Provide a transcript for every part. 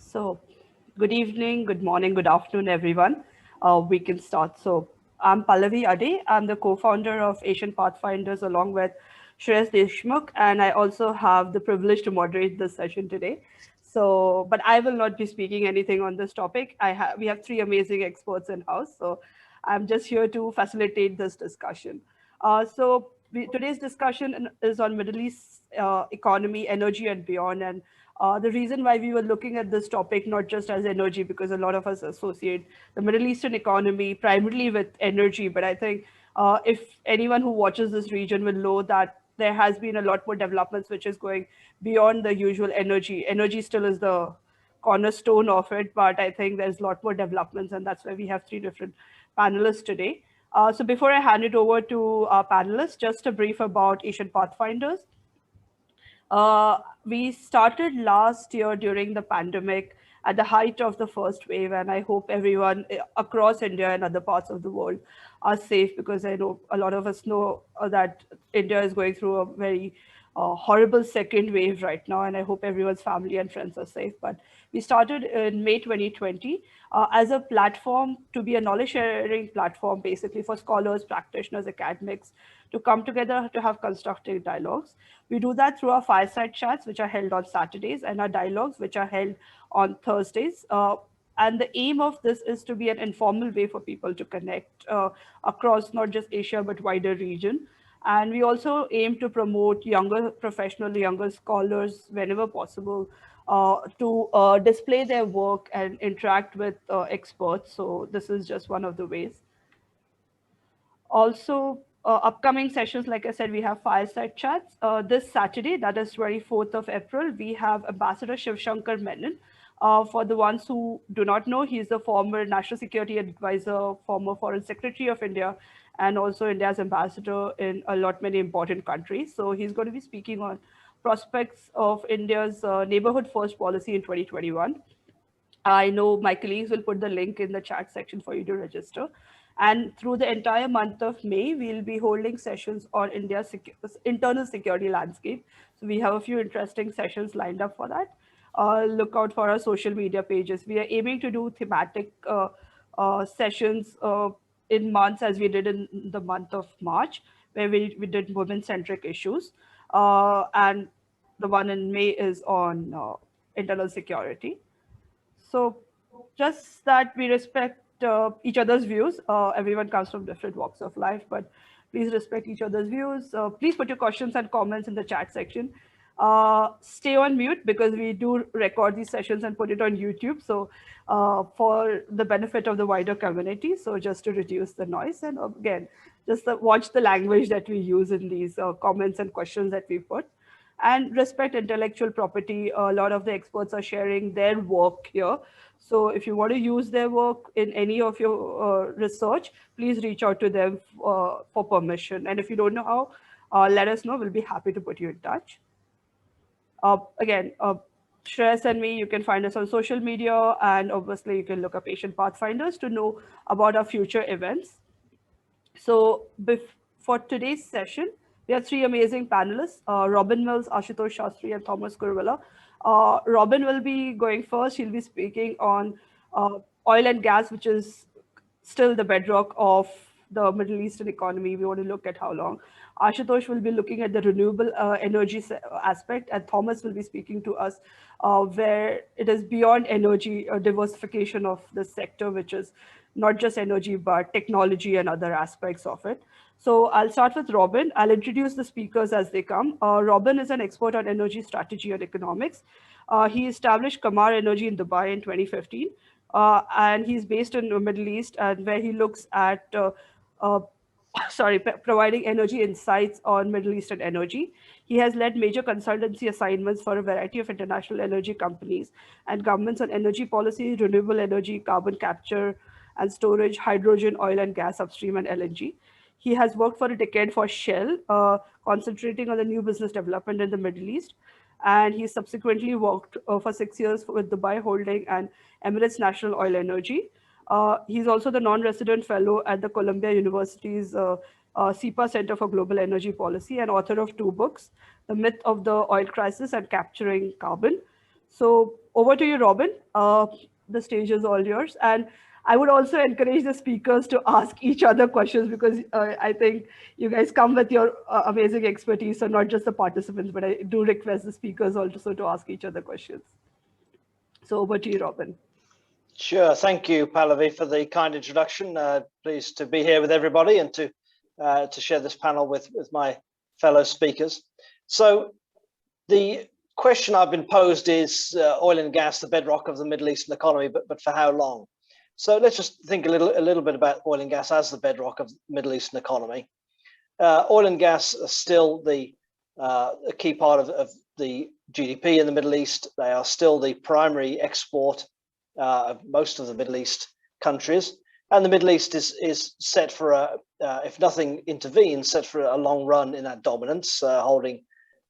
So, good evening, good morning, good afternoon, everyone. We can start. So, I'm Pallavi Ade. I'm the co-founder of Asian Pathfinders along with Shreyas Deshmukh, and I also have the privilege to moderate this session today. So, but I will not be speaking anything on this topic. We have three amazing experts in house, so I'm just here to facilitate this discussion. Today's discussion is on Middle East economy, energy, and beyond. And the reason why we were looking at this topic, not just as energy, because a lot of us associate the Middle Eastern economy primarily with energy. But I think if anyone who watches this region will know that there has been a lot more developments which is going beyond the usual energy. Energy still is the cornerstone of it, but I think there's a lot more developments, and that's why we have three different panelists today. So before I hand it over to our panelists, just a brief about Asian Pathfinders. We started last year during the pandemic at the height of the first wave, and I hope everyone across India and other parts of the world are safe, because I know a lot of us know that India is going through a very horrible second wave right now, and I hope everyone's family and friends are safe. But we started in May 2020 as a platform to be a knowledge sharing platform, basically for scholars, practitioners, academics to come together to have constructive dialogues. We do that through our fireside chats, which are held on Saturdays, and our dialogues, which are held on Thursdays. And the aim of this is to be an informal way for people to connect across not just Asia but wider region. And we also aim to promote younger professionals, younger scholars whenever possible to display their work and interact with experts. So this is just one of the ways. Also, upcoming sessions, like I said, we have fireside chats. This Saturday, that is 24th of April, we have Ambassador Shiv Shankar Menon. For the ones who do not know, he's the former National Security Advisor, former Foreign Secretary of India, and also India's ambassador in a lot many important countries. So he's going to be speaking on prospects of India's neighborhood first policy in 2021. I know my colleagues will put the link in the chat section for you to register. And through the entire month of May, we'll be holding sessions on India's internal security landscape. So we have a few interesting sessions lined up for that. Look out for our social media pages. We are aiming to do thematic sessions in months, as we did in the month of March, where we did women-centric issues. And the one in May is on internal security. So just that we respect each other's views. Everyone comes from different walks of life, but please respect each other's views. Please put your questions and comments in the chat section. Stay on mute, because we do record these sessions and put it on YouTube. So for the benefit of the wider community. So just to reduce the noise. And again, just watch the language that we use in these comments and questions that we put, and respect intellectual property. A lot of the experts are sharing their work here. So if you want to use their work in any of your research, please reach out to them for permission. And if you don't know how, let us know. We'll be happy to put you in touch. Again, Shreyas and me, you can find us on social media, and obviously you can look up Asian Pathfinders to know about our future events. So for today's session, we have three amazing panelists, Robin Mills, Ashutosh Shastri, and Thomas Kuruvilla. Robin will be going first. He'll be speaking on oil and gas, which is still the bedrock of the Middle Eastern economy. We want to look at how long. Ashutosh will be looking at the renewable energy aspect, and Thomas will be speaking to us where it is beyond energy, diversification of the sector, which is not just energy, but technology and other aspects of it. So I'll start with Robin. I'll introduce the speakers as they come. Robin is an expert on energy strategy and economics. He established Qamar Energy in Dubai in 2015, and he's based in the Middle East, and where he looks at uh, providing energy insights on Middle Eastern energy. He has led major consultancy assignments for a variety of international energy companies and governments on energy policy, renewable energy, carbon capture and storage, hydrogen, oil and gas, upstream, and LNG. He has worked for a decade for Shell, concentrating on the new business development in the Middle East. And he subsequently worked for 6 years with Dubai Holding and Emirates National Oil Energy. He's also the non-resident fellow at the Columbia University's SIPA Center for Global Energy Policy, and author of two books, The Myth of the Oil Crisis and Capturing Carbon. So over to you, Robin. The stage is all yours. And I would also encourage the speakers to ask each other questions because I think you guys come with your amazing expertise, so not just the participants, but I do request the speakers also to ask each other questions. So over to you, Robin. Sure. Thank you, Pallavi, for the kind introduction. Pleased to be here with everybody and to share this panel with my fellow speakers. So the question I've been posed is oil and gas, the bedrock of the Middle Eastern economy, but for how long? So let's just think a little bit about oil and gas as the bedrock of the Middle Eastern economy. Oil and gas are still a key part of the GDP in the Middle East. They are still the primary export of most of the Middle East countries. And the Middle East is set for, if nothing intervenes, set for a long run in that dominance, holding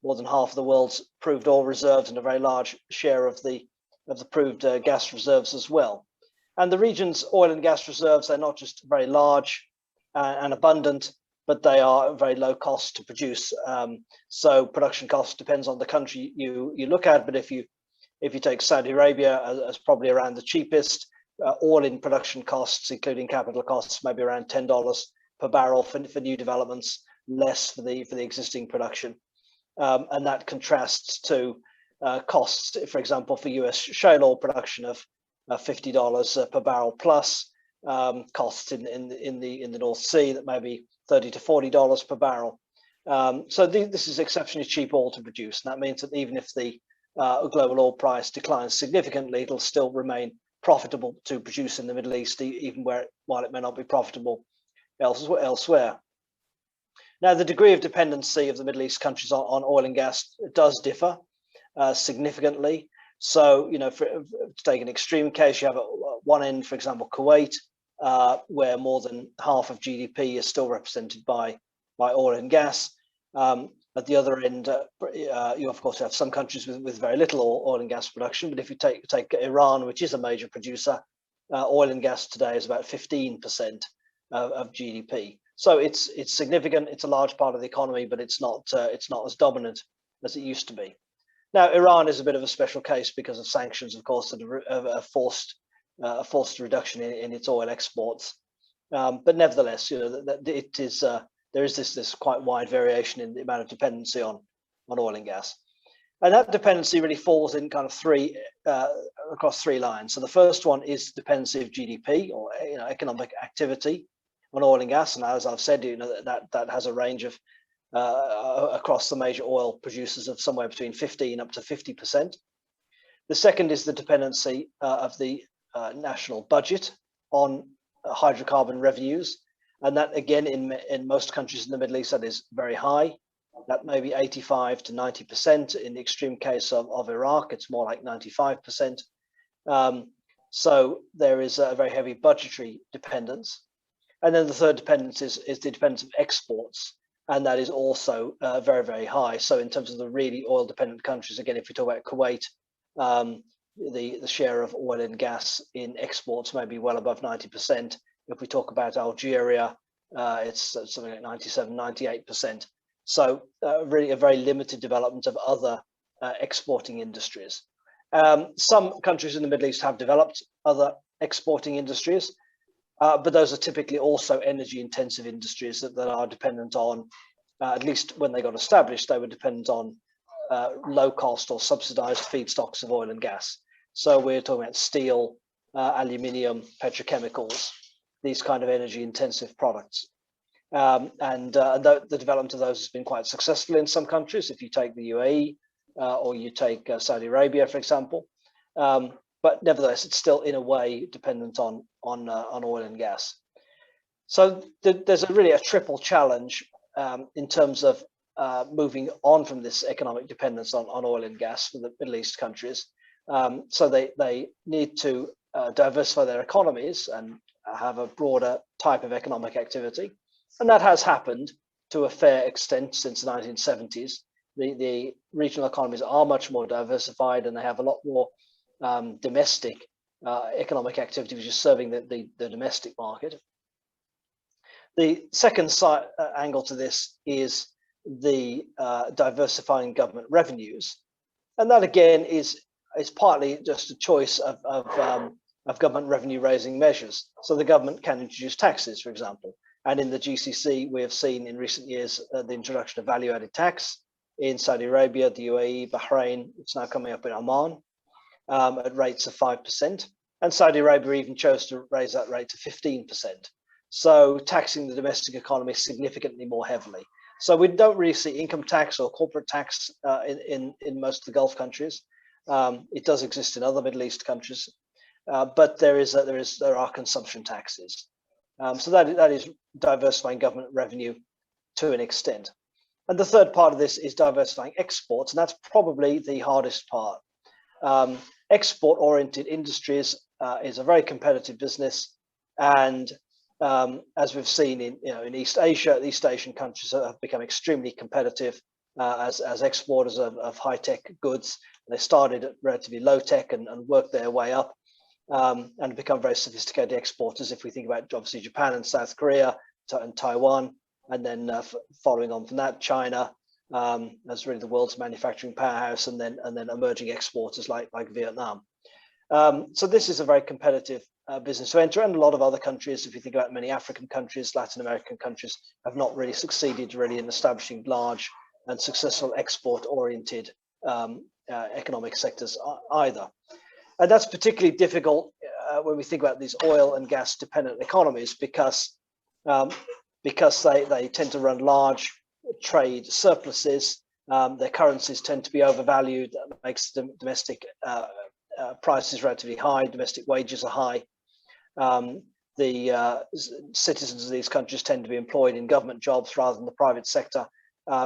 more than half of the world's proved oil reserves and a very large share of the proved gas reserves as well. And the region's oil and gas reserves, they're not just very large and abundant, but they are very low cost to produce. So production cost depends on the country you look at, but if you take Saudi Arabia as probably around the cheapest, all in production costs, including capital costs, maybe around $10 per barrel for new developments, less for the existing production. And that contrasts to costs, for example, for US shale oil production of $50 per barrel plus, costs in the North Sea that may be $30 to $40 per barrel. So this is exceptionally cheap oil to produce, and that means that even if the global oil price declines significantly, it'll still remain profitable to produce in the Middle East, even while it may not be profitable elsewhere. Now, the degree of dependency of the Middle East countries on oil and gas does differ significantly. So, to take an extreme case, you have at one end, for example, Kuwait, where more than half of GDP is still represented by oil and gas. At the other end, you of course have some countries with very little oil and gas production. But if you take Iran, which is a major producer, oil and gas today is about 15% of GDP. So it's significant. It's a large part of the economy, but it's not as dominant as it used to be. Now, Iran is a bit of a special case because of sanctions, of course, that are a forced reduction in its oil exports. But nevertheless, it is. There is this quite wide variation in the amount of dependency on oil and gas. And that dependency really falls in kind of across three lines. So the first one is dependency of GDP or economic activity on oil and gas. And as I've said, that has a range of across the major oil producers of somewhere between 15 up to 50%. The second is the dependency of the national budget on hydrocarbon revenues. And that, again, in most countries in the Middle East, that is very high. That may be 85 to 90%. In the extreme case of Iraq, it's more like 95%. So there is a very heavy budgetary dependence. And then the third dependence is the dependence of exports. And that is also very, very high. So in terms of the really oil-dependent countries, again, if we talk about Kuwait, the share of oil and gas in exports may be well above 90%. If we talk about Algeria, it's something like 97, 98%. So really a very limited development of other exporting industries. Some countries in the Middle East have developed other exporting industries, but those are typically also energy intensive industries that are dependent on, at least when they got established, they were dependent on low cost or subsidized feedstocks of oil and gas. So we're talking about steel, aluminium, petrochemicals, these kind of energy intensive products. The development of those has been quite successful in some countries. If you take the UAE or you take Saudi Arabia, for example, but nevertheless, it's still in a way dependent on oil and gas. So there's really a triple challenge in terms of moving on from this economic dependence on oil and gas for the Middle East countries. So they need to diversify their economies and have a broader type of economic activity. And that has happened to a fair extent since the 1970s. The regional economies are much more diversified and they have a lot more domestic economic activity, which is serving the domestic market. The second angle to this is the diversifying government revenues. And that again is it's partly just a choice of government revenue raising measures. So the government can introduce taxes, for example. And in the GCC, we have seen in recent years the introduction of value-added tax in Saudi Arabia, the UAE, Bahrain. It's now coming up in Oman at rates of 5%. And Saudi Arabia even chose to raise that rate to 15%. So taxing the domestic economy significantly more heavily. So we don't really see income tax or corporate tax in most of the Gulf countries. It does exist in other Middle East countries, but there are consumption taxes. So that is diversifying government revenue to an extent. And the third part of this is diversifying exports, and that's probably the hardest part. Export-oriented industries is a very competitive business, and as we've seen in East Asia, the East Asian countries have become extremely competitive as exporters of high-tech goods. They started at relatively low-tech and worked their way up and become very sophisticated exporters. If we think about obviously Japan and South Korea and Taiwan, and then following on from that, China as really the world's manufacturing powerhouse, and then emerging exporters like Vietnam. So this is a very competitive business to enter, and a lot of other countries, if you think about many African countries, Latin American countries, have not really succeeded in establishing large and successful export-oriented economic sectors either. And that's particularly difficult when we think about these oil and gas dependent economies, because they tend to run large trade surpluses. Their currencies tend to be overvalued. That makes the domestic prices relatively high. Domestic wages are high. The citizens of these countries tend to be employed in government jobs rather than the private sector.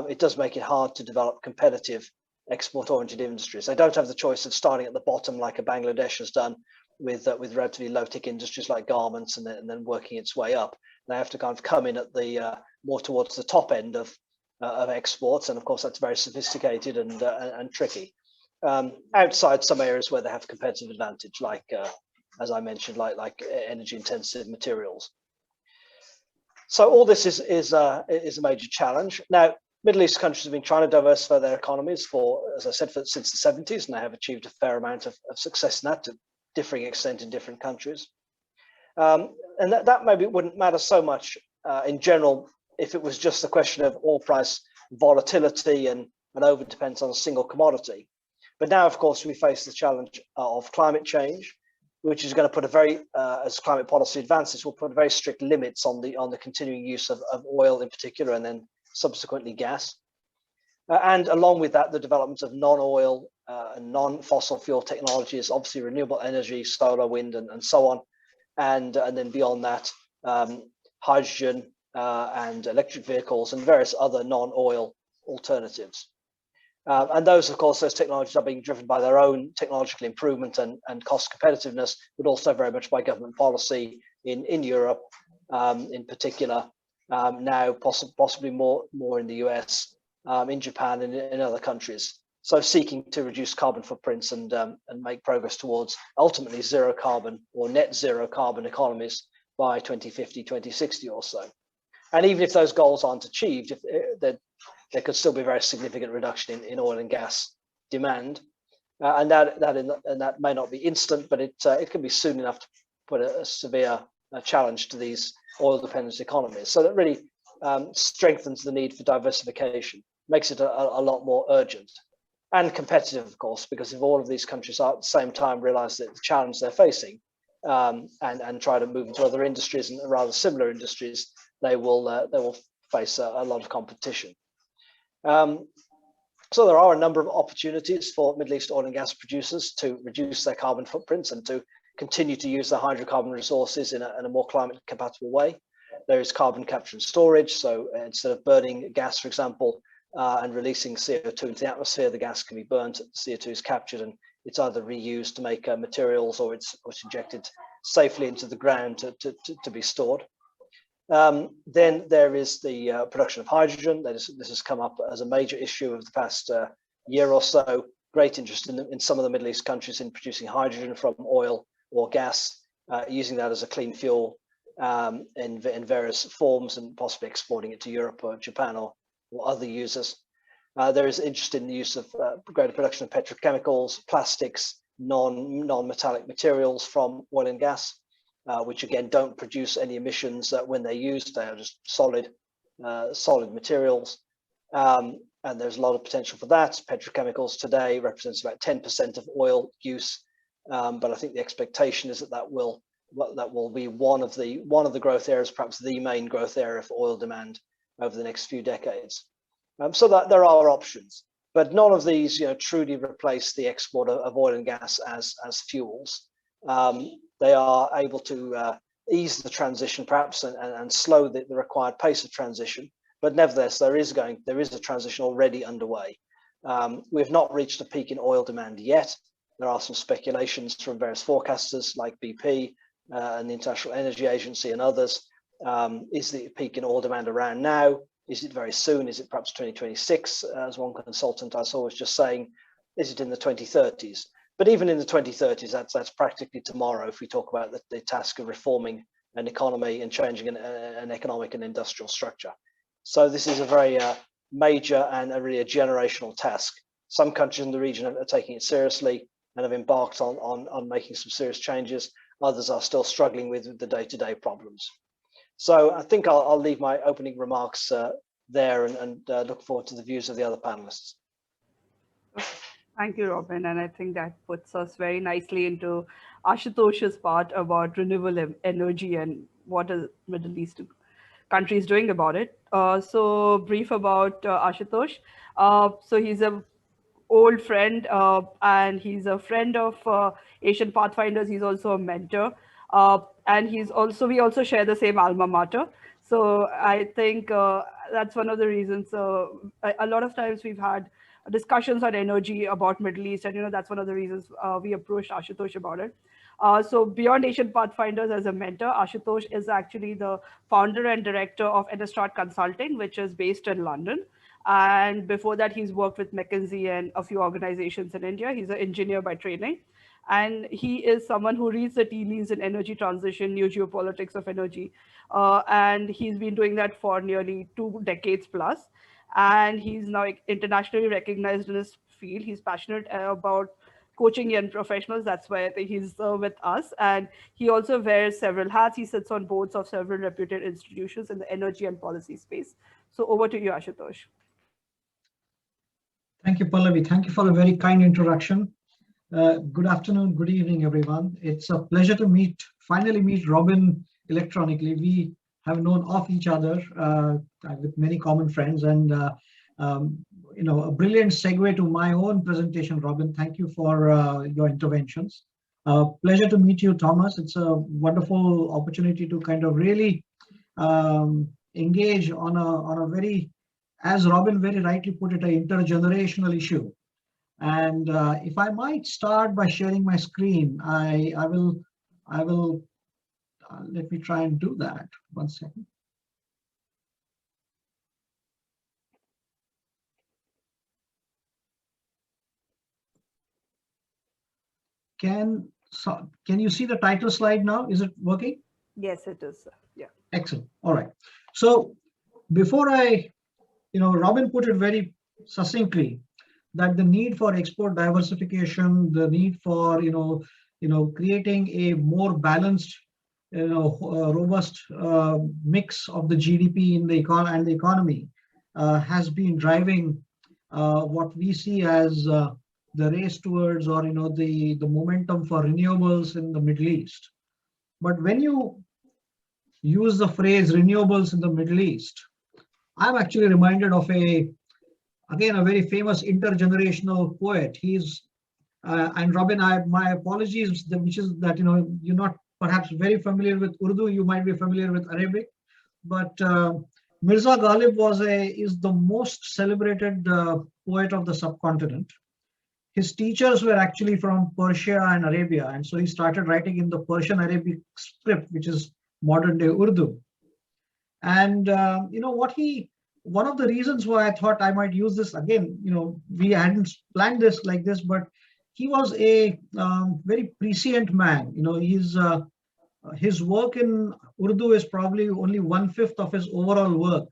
It does make it hard to develop competitive export-oriented industries. They don't have the choice of starting at the bottom like a Bangladesh has done with relatively low-tech industries like garments, and then working its way up. They have to kind of come in at the more towards the top end of exports, and of course that's very sophisticated and tricky. Outside some areas where they have competitive advantage, like as I mentioned, like energy-intensive materials. So all this is a major challenge. Now, Middle East countries have been trying to diversify their economies for, as I said, since the 70s, and they have achieved a fair amount of success in that, to differing extent in different countries. And that maybe wouldn't matter so much in general if it was just a question of oil price volatility and over dependence on a single commodity. But now, of course, we face the challenge of climate change, which is going to put as climate policy advances, will put very strict limits on the continuing use of oil in particular, and then subsequently gas. And along with that, the development of non-oil and non-fossil fuel technologies, obviously renewable energy, solar, wind, and so on. And then beyond that, hydrogen and electric vehicles and various other non-oil alternatives. And those technologies are being driven by their own technological improvement and cost competitiveness, but also very much by government policy in Europe, in particular, now possibly more in the US, in Japan, and in other countries. So seeking to reduce carbon footprints and make progress towards ultimately zero carbon or net zero carbon economies by 2050, 2060 or so. And even if those goals aren't achieved, there could still be a very significant reduction in oil and gas demand, and that may not be instant, but it can be soon enough to put a severe challenge to these oil-dependent economies. So that really strengthens the need for diversification, makes it a lot more urgent and competitive, of course, because if all of these countries at the same time realize that the challenge they're facing and try to move into other industries and rather similar industries, they will face a lot of competition. So there are a number of opportunities for Middle East oil and gas producers to reduce their carbon footprints and to continue to use their hydrocarbon resources in a more climate compatible way. There is carbon capture and storage. So instead of burning gas, for example, and releasing CO2 into the atmosphere, the gas can be burnt, CO2 is captured, and it's either reused to make materials, or it's injected safely into the ground to be stored. Then there is the production of hydrogen. This has come up as a major issue of the past year or so. Great interest in some of the Middle East countries in producing hydrogen from oil or gas, using that as a clean fuel in various forms, and possibly exporting it to Europe or Japan or other users. There is interest in the use of greater production of petrochemicals, plastics, non-metallic materials from oil and gas, which again don't produce any emissions when they're used. They are just solid materials. And there's a lot of potential for that. Petrochemicals today represents about 10% of oil use, but I think the expectation is that will be one of the growth areas, perhaps the main growth area for oil demand over the next few decades. So that there are options, but none of these, truly replace the export of oil and gas as fuels. They are able to ease the transition, perhaps, and slow the required pace of transition. But nevertheless, there is a transition already underway. We have not reached a peak in oil demand yet. There are some speculations from various forecasters like BP and the International Energy Agency and others. Is the peak in oil demand around now? Is it very soon? Is it perhaps 2026? As one consultant I saw was just saying, is it in the 2030s? But even in the 2030s, that's practically tomorrow if we talk about the task of reforming an economy and changing an economic and industrial structure. So this is a very major and really a generational task. Some countries in the region are taking it seriously and have embarked on making some serious changes. Others are still struggling with the day-to-day problems. So I think I'll leave my opening remarks there and look forward to the views of the other panelists. Thank you, Robin. And I think that puts us very nicely into Ashutosh's part about renewable energy and what is Middle East countries doing about it. So brief about Ashutosh. So he's a old friend and he's a friend of Asian Pathfinders. He's also a mentor. And we also share the same alma mater. So I think that's one of the reasons. A lot of times we've had discussions on energy about Middle East, and that's one of the reasons we approached Ashutosh about it. So beyond Asian Pathfinders as a mentor, Ashutosh is actually the founder and director of EnerStrat Consulting, which is based in London. And before that, he's worked with McKinsey and a few organizations in India. He's an engineer by training. And he is someone who reads the tea leaves in energy transition, new geopolitics of energy. And he's been doing that for nearly 2 decades plus. And he's now internationally recognized in his field. He's passionate about coaching young professionals. That's why I think he's with us. And he also wears several hats. He sits on boards of several reputed institutions in the energy and policy space. So over to you, Ashutosh. Thank you, Pallavi. Thank you for a very kind introduction. Good afternoon, good evening, everyone. It's a pleasure to finally meet Robin electronically. We have known of each other with many common friends, and a brilliant segue to my own presentation, Robin. Thank you for your interventions. Pleasure to meet you, Thomas. It's a wonderful opportunity to kind of really engage on a very, as Robin very rightly put it, an intergenerational issue. And if I might start by sharing my screen, I will let me try and do that. 1 second. Can you see the title slide now? Is it working? Yes, it is. Yeah. Excellent. All right. So before Robin put it very succinctly that the need for export diversification, the need for creating a more balanced, robust mix of the GDP in the economy has been driving what we see as the race towards, or the momentum for renewables in the Middle East. But when you use the phrase renewables in the Middle East, I'm actually reminded of a very famous intergenerational poet. He's and Robin, my apologies, which is that you're not perhaps very familiar with Urdu. You might be familiar with Arabic, but Mirza Ghalib is the most celebrated poet of the subcontinent. His teachers were actually from Persia and Arabia, and so he started writing in the Persian Arabic script, which is modern day Urdu. And one of the reasons why I thought I might use this again, we hadn't planned this like this, but he was a very prescient man. His work in Urdu is probably only 1/5 of his overall work.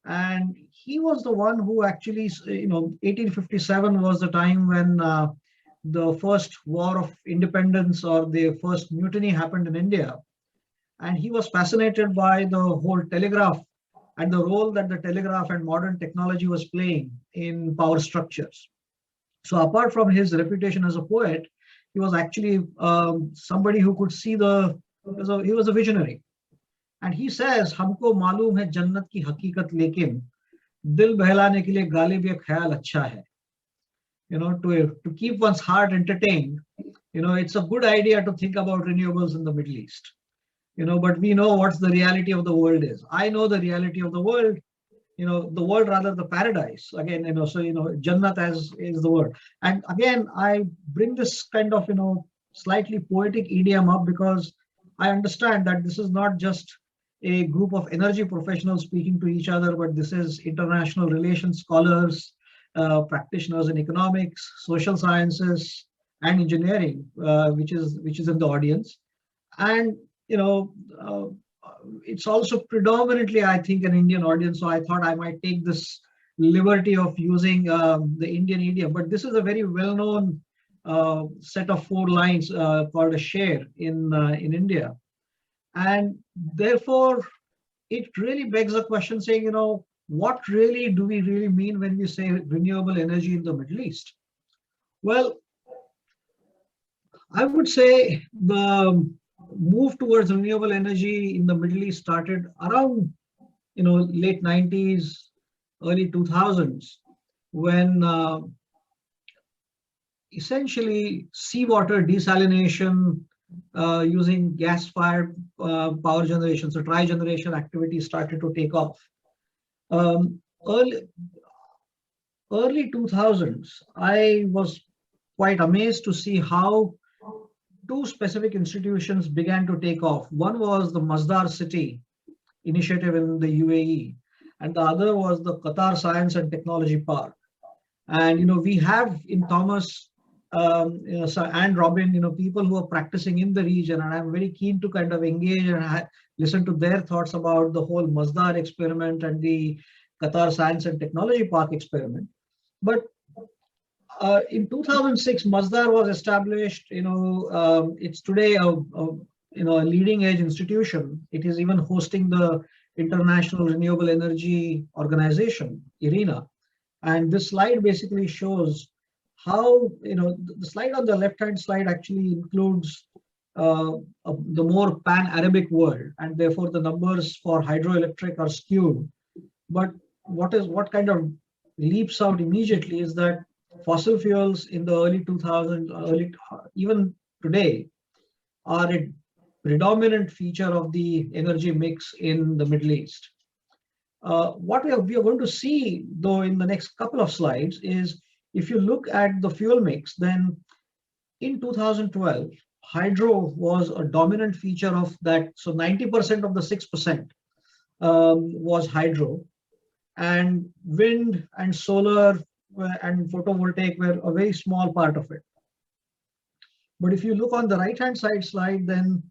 And he was the one who actually, 1857 was the time when the first war of independence or the first mutiny happened in India. And he was fascinated by the whole telegraph and the role that the telegraph and modern technology was playing in power structures. So apart from his reputation as a poet, he was actually somebody who could see he was a visionary. And he says, हमको मालूम है जन्नत की हकीकत लेकिन दिल बहलाने के लिए गालिब ये ख्याल अच्छा है. To keep one's heart entertained, it's a good idea to think about renewables in the Middle East. But we know what's the reality of the world is. I know the reality of the world, the world rather the paradise. Again, Jannat as is the word. And again, I bring this kind of, slightly poetic idiom up because I understand that this is not just a group of energy professionals speaking to each other, but this is international relations scholars, practitioners in economics, social sciences, and engineering, which is in the audience. And it's also predominantly, I think, an Indian audience. So I thought I might take this liberty of using the Indian idiom. But this is a very well-known set of 4 lines called a share in India. And therefore, it really begs a question saying, what really do we really mean when we say renewable energy in the Middle East? Well, I would say the move towards renewable energy in the Middle East started around, late 90s, early 2000s, when essentially seawater desalination using gas-fired power generation, so tri-generation activity started to take off. Early 2000s, I was quite amazed to see how 2 specific institutions began to take off. One was the Masdar City initiative in the UAE, and the other was the Qatar Science and Technology Park. And we have in Thomas and Robin, people who are practicing in the region, and I'm very keen to kind of engage and listen to their thoughts about the whole Masdar experiment and the Qatar Science and Technology Park experiment. But in 2006, Masdar was established. It's today a leading edge institution. It is even hosting the International Renewable Energy Organization, IRENA. And this slide basically shows how, the slide on the left-hand slide actually includes the more pan-Arabic world, and therefore the numbers for hydroelectric are skewed. But what kind of leaps out immediately is that fossil fuels in the early 2000s, even today, are a predominant feature of the energy mix in the Middle East. What we are going to see, though, in the next couple of slides is, if you look at the fuel mix, then in 2012, hydro was a dominant feature of that. So 90% of the 6% was hydro, and wind and solar and photovoltaic were a very small part of it. But if you look on the right-hand side slide, then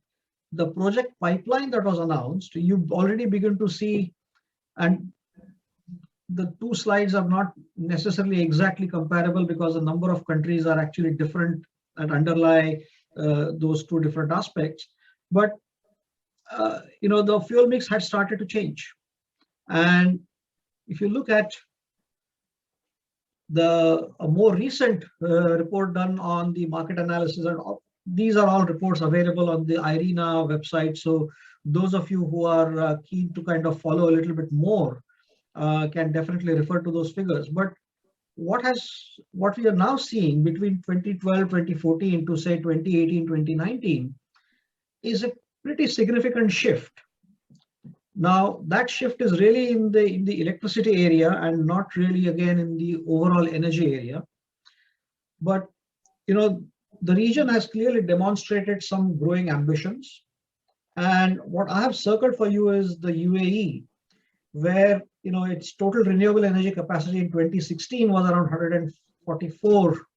the project pipeline that was announced, you already begin to see, and the 2 slides are not necessarily exactly comparable because a number of countries are actually different and underlie those 2 different aspects. But the fuel mix had started to change. And if you look at a more recent report done on the market analysis, and these are all reports available on the IRENA website. So those of you who are keen to kind of follow a little bit more can definitely refer to those figures. But what we are now seeing between 2012, 2014 to say 2018, 2019 is a pretty significant shift. Now, that shift is really in the electricity area and not really, again, in the overall energy area. But, the region has clearly demonstrated some growing ambitions. And what I have circled for you is the UAE, where, its total renewable energy capacity in 2016 was around 144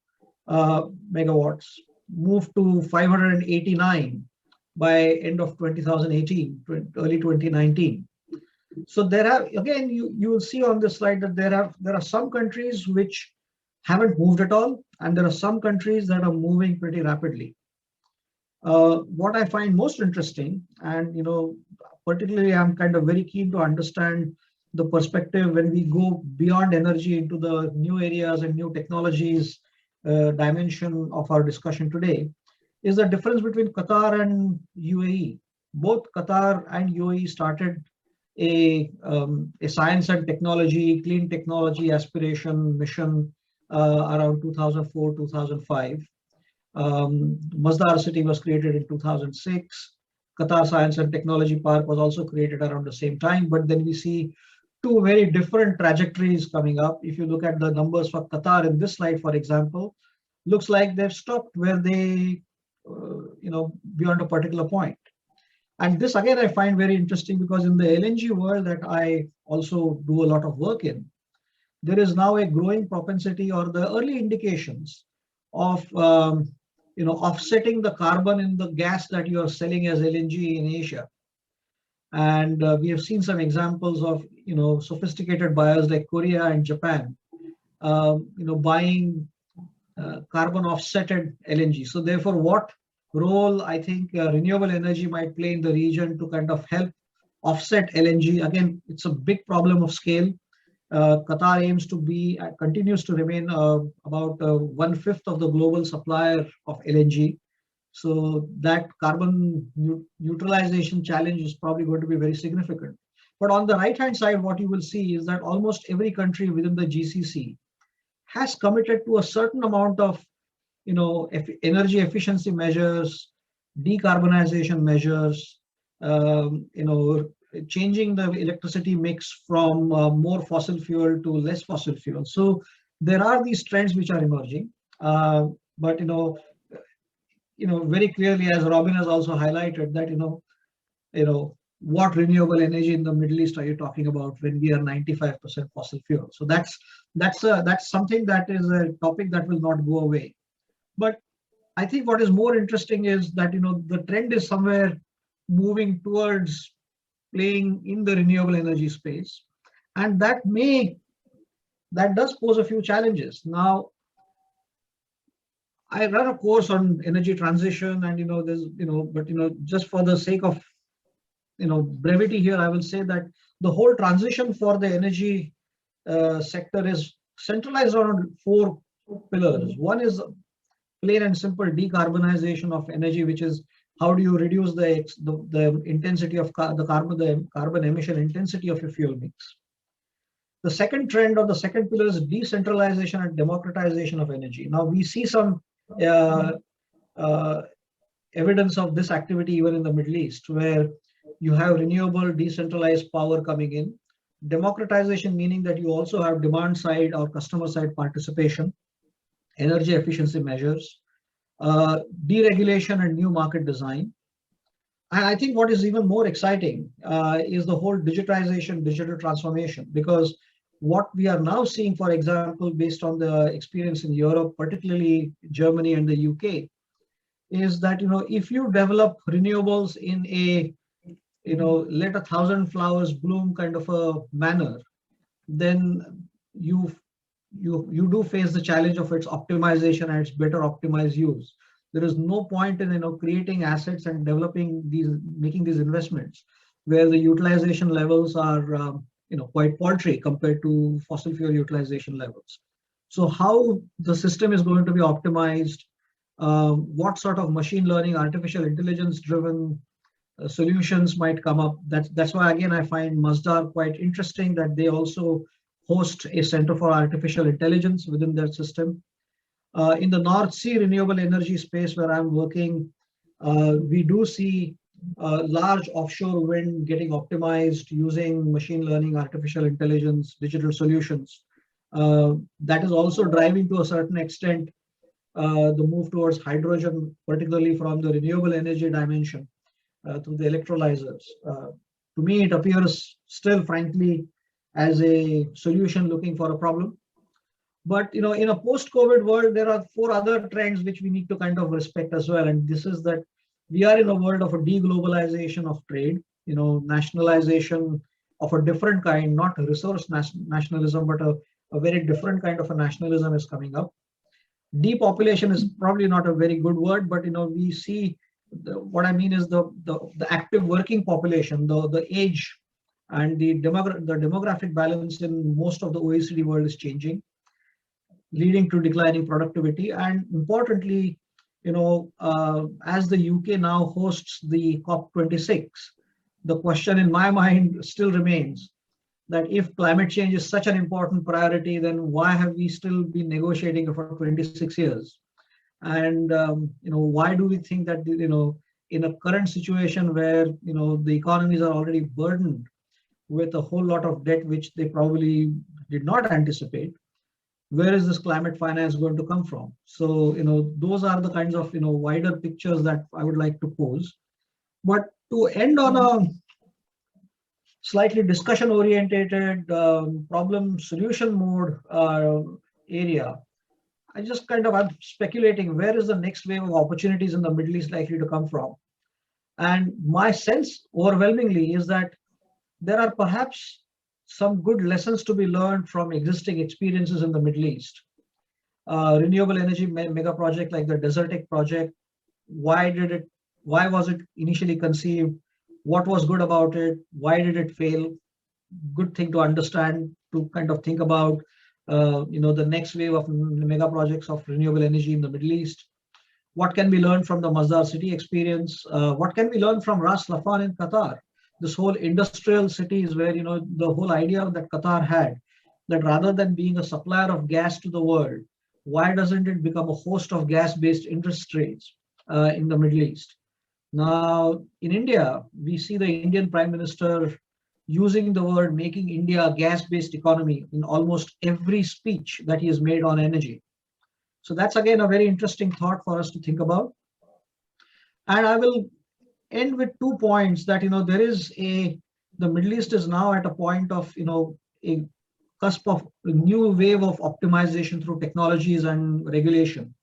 megawatts, moved to 589 by end of 2018, early 2019. So there are, again, you will see on this slide that there are some countries which haven't moved at all, and there are some countries that are moving pretty rapidly. What I find most interesting, and particularly I'm kind of very keen to understand the perspective when we go beyond energy into the new areas and new technologies dimension of our discussion today, is the difference between Qatar and UAE. Both Qatar and UAE started a science and technology, clean technology aspiration mission around 2004, 2005. Masdar City was created in 2006. Qatar Science and Technology Park was also created around the same time, but then we see two very different trajectories coming up. If you look at the numbers for Qatar in this slide, for example, looks like they've stopped where they, beyond a particular point. And this again, I find very interesting because in the LNG world that I also do a lot of work in, there is now a growing propensity or the early indications of offsetting the carbon in the gas that you are selling as LNG in Asia. And we have seen some examples of sophisticated buyers like Korea and Japan, buying carbon offsetted LNG. So therefore, what role I think renewable energy might play in the region to kind of help offset LNG? Again, it's a big problem of scale. Qatar aims to be, continues to remain about 1/5 of the global supplier of LNG. So that carbon neutralization challenge is probably going to be very significant. But on the right-hand side, what you will see is that almost every country within the GCC has committed to a certain amount of, energy efficiency measures, decarbonization measures, changing the electricity mix from more fossil fuel to less fossil fuel. So there are these trends which are emerging, but very clearly, as Robin has also highlighted, that what renewable energy in the Middle East are you talking about when we are 95% fossil fuel? So that's something that is a topic that will not go away. But I think what is more interesting is that the trend is somewhere moving towards playing in the renewable energy space, and that does pose a few challenges. Now, I run a course on energy transition, and there's but just for the sake of brevity here, I will say that the whole transition for the energy sector is centralized around 4 pillars. One is plain and simple decarbonization of energy, which is how do you reduce the intensity of the carbon emission intensity of your fuel mix. The second trend or the second pillar is decentralization and democratization of energy. Now we see some evidence of this activity even in the Middle East, where you have renewable decentralized power coming in. Democratization meaning that you also have demand side or customer side participation, energy efficiency measures, deregulation and new market design. And I think what is even more exciting is the whole digitization, digital transformation, because what we are now seeing, for example, based on the experience in Europe, particularly Germany and the UK, is that if you develop renewables in a let 1,000 flowers bloom kind of a manner, then you do face the challenge of its optimization and its better optimized use. There is no point in creating assets and making these investments where the utilization levels are quite paltry compared to fossil fuel utilization levels. So how the system is going to be optimized, what sort of machine learning, artificial intelligence driven solutions might come up. That's why again I find Masdar quite interesting, that they also host a center for artificial intelligence within their system. In the North Sea renewable energy space where I'm working, we do see large offshore wind getting optimized using machine learning, artificial intelligence, digital solutions. That is also driving to a certain extent the move towards hydrogen, particularly from the renewable energy dimension through the electrolyzers. To me, it appears still, frankly, as a solution looking for a problem. But in a post-COVID world, there are 4 other trends which we need to kind of respect as well. And this is that we are in a world of a deglobalization of trade, nationalization of a different kind, not a resource nationalism, but a very different kind of a nationalism is coming up. Depopulation is probably not a very good word, but we see what I mean is the active working population, the age and the demographic balance in most of the OECD world is changing, leading to declining productivity. And importantly, as the UK now hosts the COP26, the question in my mind still remains that if climate change is such an important priority, then why have we still been negotiating for 26 years? And why do we think that in a current situation where the economies are already burdened with a whole lot of debt which they probably did not anticipate, where is this climate finance going to come from? So those are the kinds of wider pictures that I would like to pose. But to end on a slightly discussion orientated problem solution mode area, I'm speculating where is the next wave of opportunities in the Middle East likely to come from. And my sense overwhelmingly is that there are perhaps some good lessons to be learned from existing experiences in the Middle East. Renewable energy mega project like the Desertec project, why was it initially conceived? What was good about it? Why did it fail? Good thing to understand, to kind of think about the next wave of mega projects of renewable energy in the Middle East. What can we learn from the Masdar city experience? What can we learn from Ras Laffan in Qatar? This whole industrial cities where the whole idea that Qatar had, that rather than being a supplier of gas to the world, why doesn't it become a host of gas-based industries in the Middle East? Now, in India, we see the Indian Prime Minister using the word making India a gas-based economy in almost every speech that he has made on energy. So that's again a very interesting thought for us to think about. And I will end with 2 points that the Middle East is now at a point of a cusp of a new wave of optimization through technologies and regulation,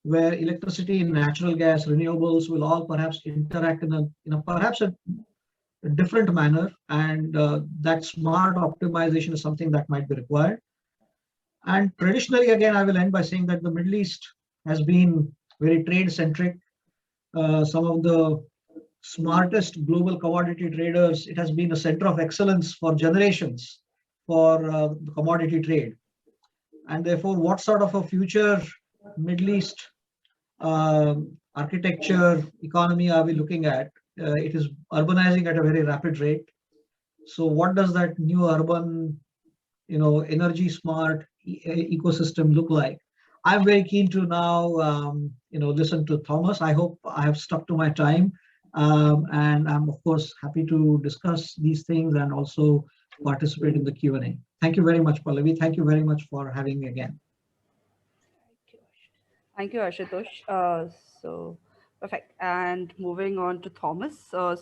where electricity, natural gas, renewables will all perhaps interact in a perhaps a different manner, and that smart optimization is something that might be required. And traditionally, again, I will end by saying that the Middle East has been very trade-centric. Some of the smartest global commodity traders, it has been a center of excellence for generations for the commodity trade. And therefore, what sort of a future Middle East architecture, economy are we looking at? It is urbanizing at a very rapid rate. So what does that new urban, energy smart ecosystem look like? I'm very keen to now, listen to Thomas. I hope I have stuck to my time. And I'm, of course, happy to discuss these things and also participate in the Q&A. Thank you very much, Pallavi. Thank you very much for having me again. Thank you, Ashutosh. So perfect. And moving on to Thomas. Uh,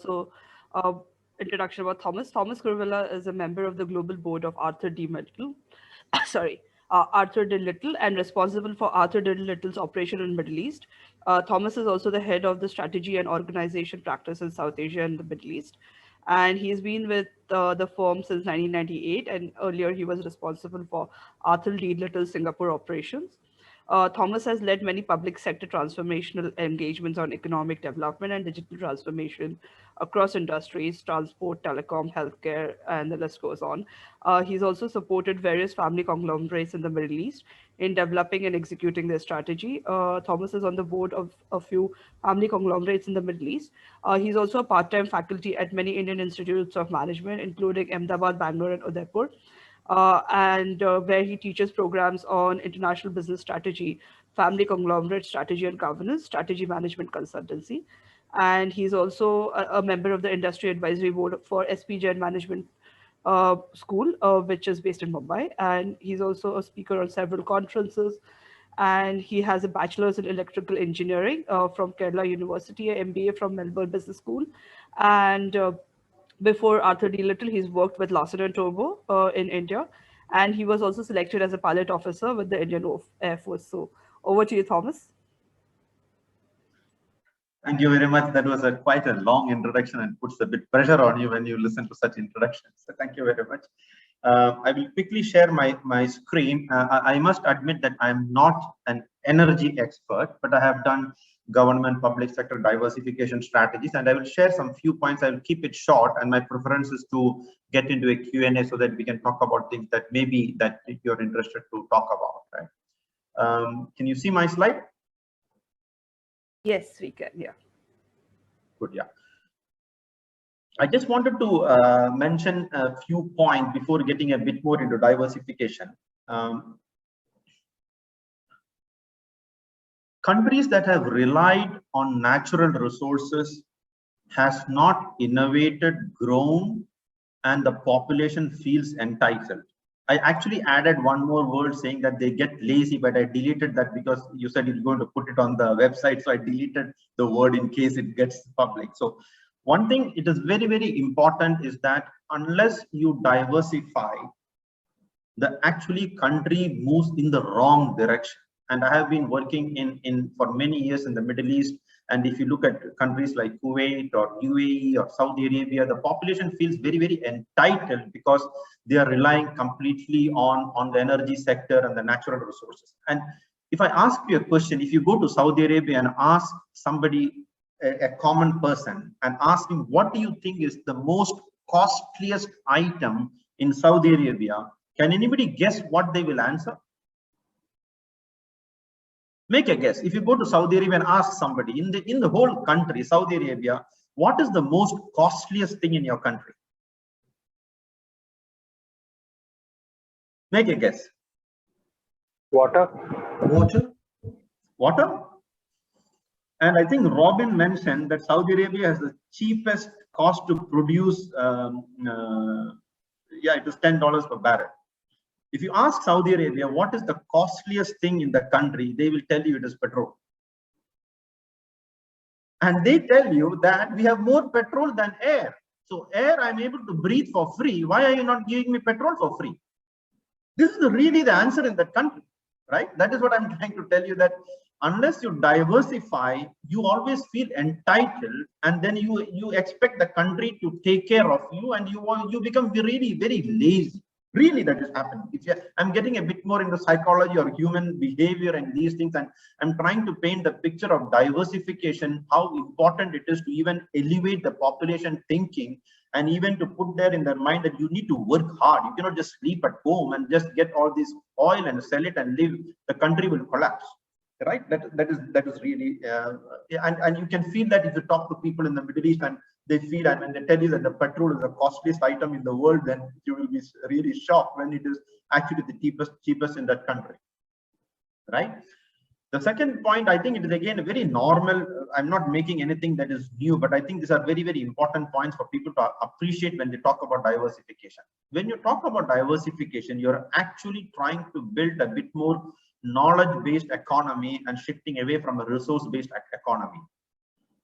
introduction about Thomas. Thomas Kuruvilla is a member of the global board of Arthur D. Little. sorry, Arthur D. Little, and responsible for Arthur D. Little's operation in Middle East. Thomas is also the head of the strategy and organization practice in South Asia and the Middle East. And he's been with the firm since 1998, and earlier he was responsible for Arthur D. Little's Singapore operations. Thomas has led many public sector transformational engagements on economic development and digital transformation across industries, transport, telecom, healthcare, and the list goes on. He's also supported various family conglomerates in the Middle East in developing and executing their strategy. Thomas is on the board of a few family conglomerates in the Middle East. He's also a part-time faculty at many Indian institutes of management, including Ahmedabad, Bangalore, and Udaipur. And where he teaches programs on international business strategy, family conglomerate strategy and governance, strategy management consultancy. And he's also a member of the industry advisory board for SPJ and Management School, which is based in Mumbai. And he's also a speaker on several conferences. And he has a bachelor's in electrical engineering from Kerala University, an MBA from Melbourne Business School, and before Arthur D. Little, he's worked with Larsen and Tobruk in India, and he was also selected as a pilot officer with the Indian Air Force. So over to you, Thomas. Thank you very much. That was quite a long introduction and puts a bit pressure on you when you listen to such introductions. So thank you very much. I will quickly share my screen. I must admit that I am not an energy expert, but I have done government, public sector diversification strategies, and I will share some few points. I will keep it short, and my preference is to get into a Q&A so that we can talk about things that maybe that you're interested to talk about. Right? Can you see my slide? Yes, we can. Yeah. Good. Yeah. I just wanted to mention a few points before getting a bit more into diversification. Countries that have relied on natural resources has not innovated, grown, and the population feels entitled. I actually added one more word saying that they get lazy, but I deleted that because you said you're going to put it on the website. So I deleted the word in case it gets public. So one thing it is very, very important is that unless you diversify, the actually country moves in the wrong direction. And I have been working in for many years in the Middle East. And if you look at countries like Kuwait or UAE or Saudi Arabia, the population feels very, very entitled because they are relying completely on the energy sector and the natural resources. And if I ask you a question, if you go to Saudi Arabia and ask somebody, a common person, and ask him, what do you think is the most costliest item in Saudi Arabia? Can anybody guess what they will answer? Make a guess. If you go to Saudi Arabia and ask somebody in the whole country, Saudi Arabia, what is the most costliest thing in your country? Make a guess. Water. Water. Water? And I think Robin mentioned that Saudi Arabia has the cheapest cost to produce. Yeah, it is $10 per barrel. If you ask Saudi Arabia, what is the costliest thing in the country, they will tell you it is petrol. And they tell you that we have more petrol than air. So air, I'm able to breathe for free. Why are you not giving me petrol for free? This is really the answer in that country, right? That is what I'm trying to tell you, that unless you diversify, you always feel entitled, and then you expect the country to take care of you, and you become really very lazy. Really, that is happening. I'm getting a bit more into psychology or human behavior and these things, and I'm trying to paint the picture of diversification, how important it is to even elevate the population thinking, and even to put there in their mind that you need to work hard. You cannot just sleep at home and just get all this oil and sell it and live. The country will collapse. Right, that is really, and you can feel that if you talk to people in the Middle East and they feel, and when they tell you that the petrol is the costliest item in the world, then you will be really shocked when it is actually the cheapest in that country. Right. The second point, I think it is again very normal. I'm not making anything that is new, but I think these are very, very important points for people to appreciate when they talk about diversification. When you talk about diversification, you're actually trying to build a bit more knowledge-based economy and shifting away from a resource-based economy.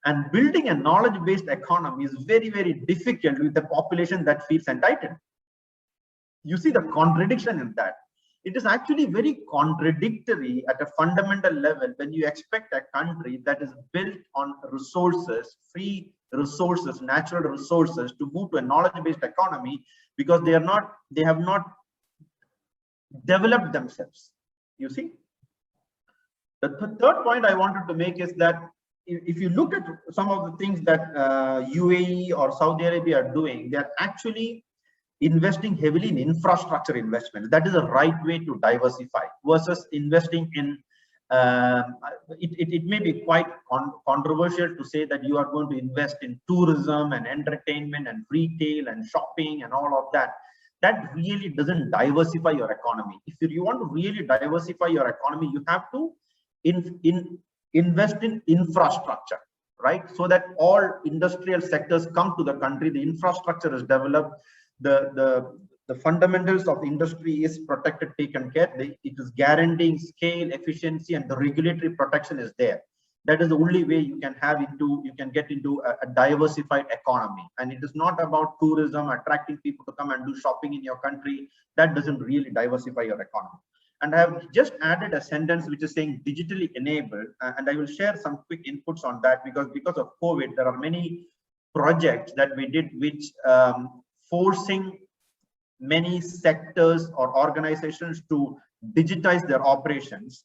And building a knowledge-based economy is very, very difficult with a population that feels entitled. You see the contradiction in that. It is actually very contradictory at a fundamental level when you expect a country that is built on resources, free resources, natural resources, to move to a knowledge-based economy because they have not developed themselves. You see, the third point I wanted to make is that if you look at some of the things that UAE or Saudi Arabia are doing, they are actually investing heavily in infrastructure investments. That is the right way to diversify versus investing in, it may be quite controversial to say that you are going to invest in tourism and entertainment and retail and shopping and all of that. That really doesn't diversify your economy. If you want to really diversify your economy, you have to invest in infrastructure, right? So that all industrial sectors come to the country, the infrastructure is developed, the fundamentals of the industry is protected, taken care. It is guaranteeing scale, efficiency, and the regulatory protection is there. That is the only way you can get into a diversified economy. And it is not about tourism, attracting people to come and do shopping in your country. That doesn't really diversify your economy. And I have just added a sentence which is saying digitally enabled, and I will share some quick inputs on that, because of COVID, there are many projects that we did which forcing many sectors or organizations to digitize their operations.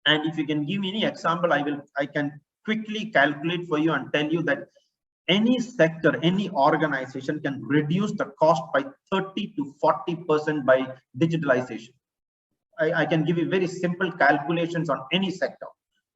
And if you can give me any example, I can quickly calculate for you and tell you that any sector, any organization can reduce the cost by 30 to 40% by digitalization. I can give you very simple calculations on any sector,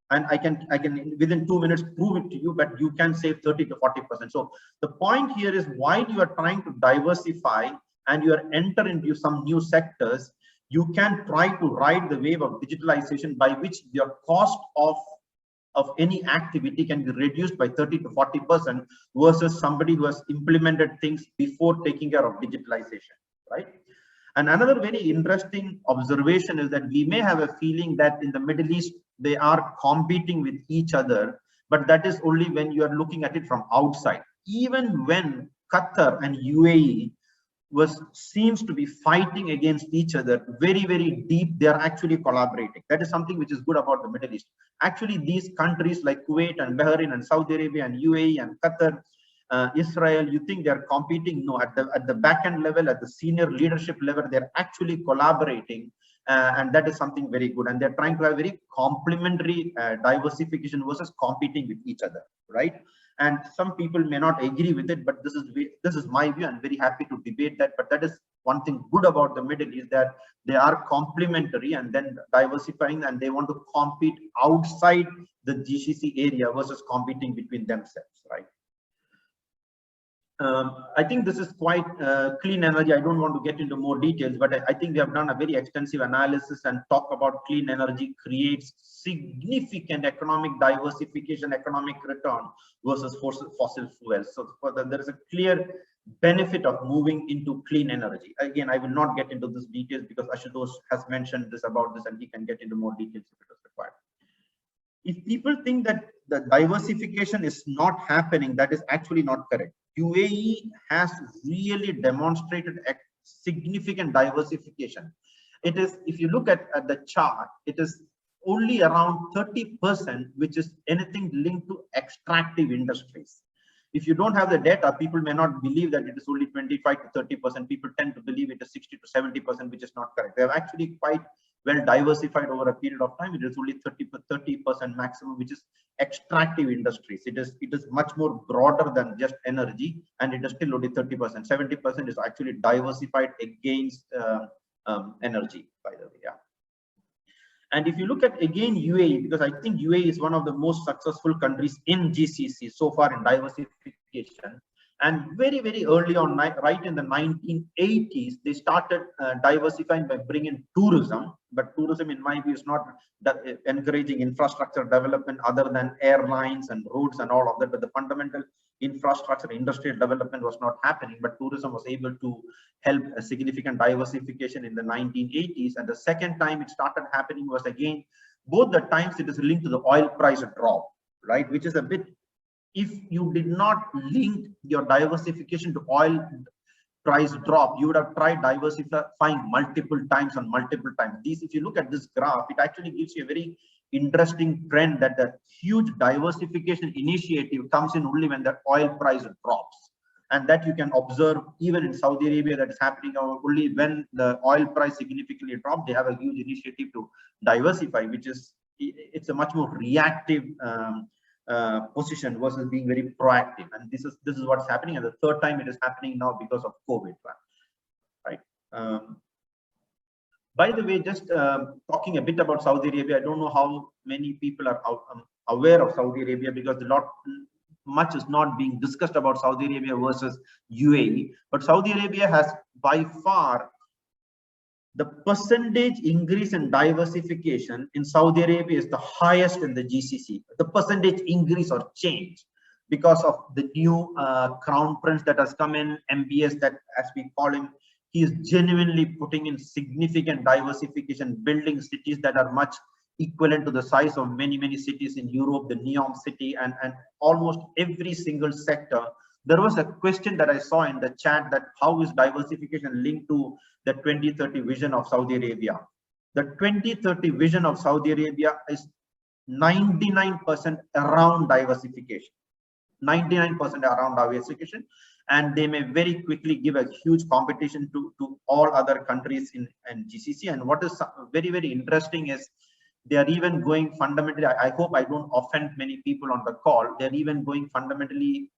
and I can within 2 minutes prove it to you, but you can save 30 to 40%. So the point here is, while you are trying to diversify and you are entering into some new sectors, you can try to ride the wave of digitalization, by which your cost of any activity can be reduced by 30 to 40% versus somebody who has implemented things before taking care of digitalization, right? And another very interesting observation is that we may have a feeling that in the Middle East, they are competing with each other, but that is only when you are looking at it from outside. Even when Qatar and UAE seems to be fighting against each other very, very deep, they are actually collaborating. That is something which is good about the Middle East. Actually, these countries like Kuwait and Bahrain and Saudi Arabia and UAE and Qatar, Israel, you think they're competing? No, at the back end level, at the senior leadership level, they're actually collaborating, and that is something very good. And they're trying to have very complementary diversification versus competing with each other, right? And some people may not agree with it, but this is my view. I'm very happy to debate that. But that is one thing good about the Middle East, that they are complementary and then diversifying, and they want to compete outside the GCC area versus competing between themselves, right? I think this is quite clean energy. I don't want to get into more details, but I think we have done a very extensive analysis and talk about clean energy creates significant economic diversification, economic return versus fossil fuels. So there is a clear benefit of moving into clean energy. Again, I will not get into this details because Ashutosh has mentioned this about this, and he can get into more details if it is required. If people think that the diversification is not happening, that is actually not correct. UAE has really demonstrated a significant diversification. It is, if you look at the chart, it is only around 30%, which is anything linked to extractive industries. If you don't have the data, people may not believe that it is only 25 to 30%. People tend to believe it is 60 to 70%, which is not correct. They have actually quite well diversified over a period of time. It is only 30% maximum, which is extractive industries. It is much more broader than just energy, and it is still only 30%. 70% is actually diversified against energy, by the way. Yeah. And if you look at again UAE, because I think UAE is one of the most successful countries in GCC so far in diversification. And very, very early on, right in the 1980s, they started diversifying by bringing tourism. But tourism, in my view, is not encouraging infrastructure development other than airlines and roads and all of that. But the fundamental infrastructure, industrial development was not happening. But tourism was able to help a significant diversification in the 1980s. And the second time it started happening was, again, both the times it is linked to the oil price drop, right? Which is a bit, if you did not link your diversification to oil price drop, you would have tried diversifying multiple times and multiple times. If you look at this graph, it actually gives you a very interesting trend that the huge diversification initiative comes in only when the oil price drops. And that you can observe even in Saudi Arabia, that is happening only when the oil price significantly dropped. They have a huge initiative to diversify, which is, it's a much more reactive position versus being very proactive. And this is what's happening. And the third time it is happening now because of COVID, right? By the way, just talking a bit about Saudi Arabia, I don't know how many people are aware of Saudi Arabia, because much is not being discussed about Saudi Arabia versus UAE. But Saudi Arabia has by far the percentage increase in diversification in Saudi Arabia is the highest in the GCC. The percentage increase or change, because of the new crown prince that has come in, MBS, that as we call him, he is genuinely putting in significant diversification, building cities that are much equivalent to the size of many, many cities in Europe, the Neom city, and almost every single sector. There was a question that I saw in the chat, that how is diversification linked to the 2030 vision of Saudi Arabia? The 2030 vision of Saudi Arabia is 99% around diversification. 99% around diversification, and they may very quickly give a huge competition to all other countries in GCC. And what is very, very interesting is they are even going fundamentally, I hope I don't offend many people on the call, they're even going fundamentally,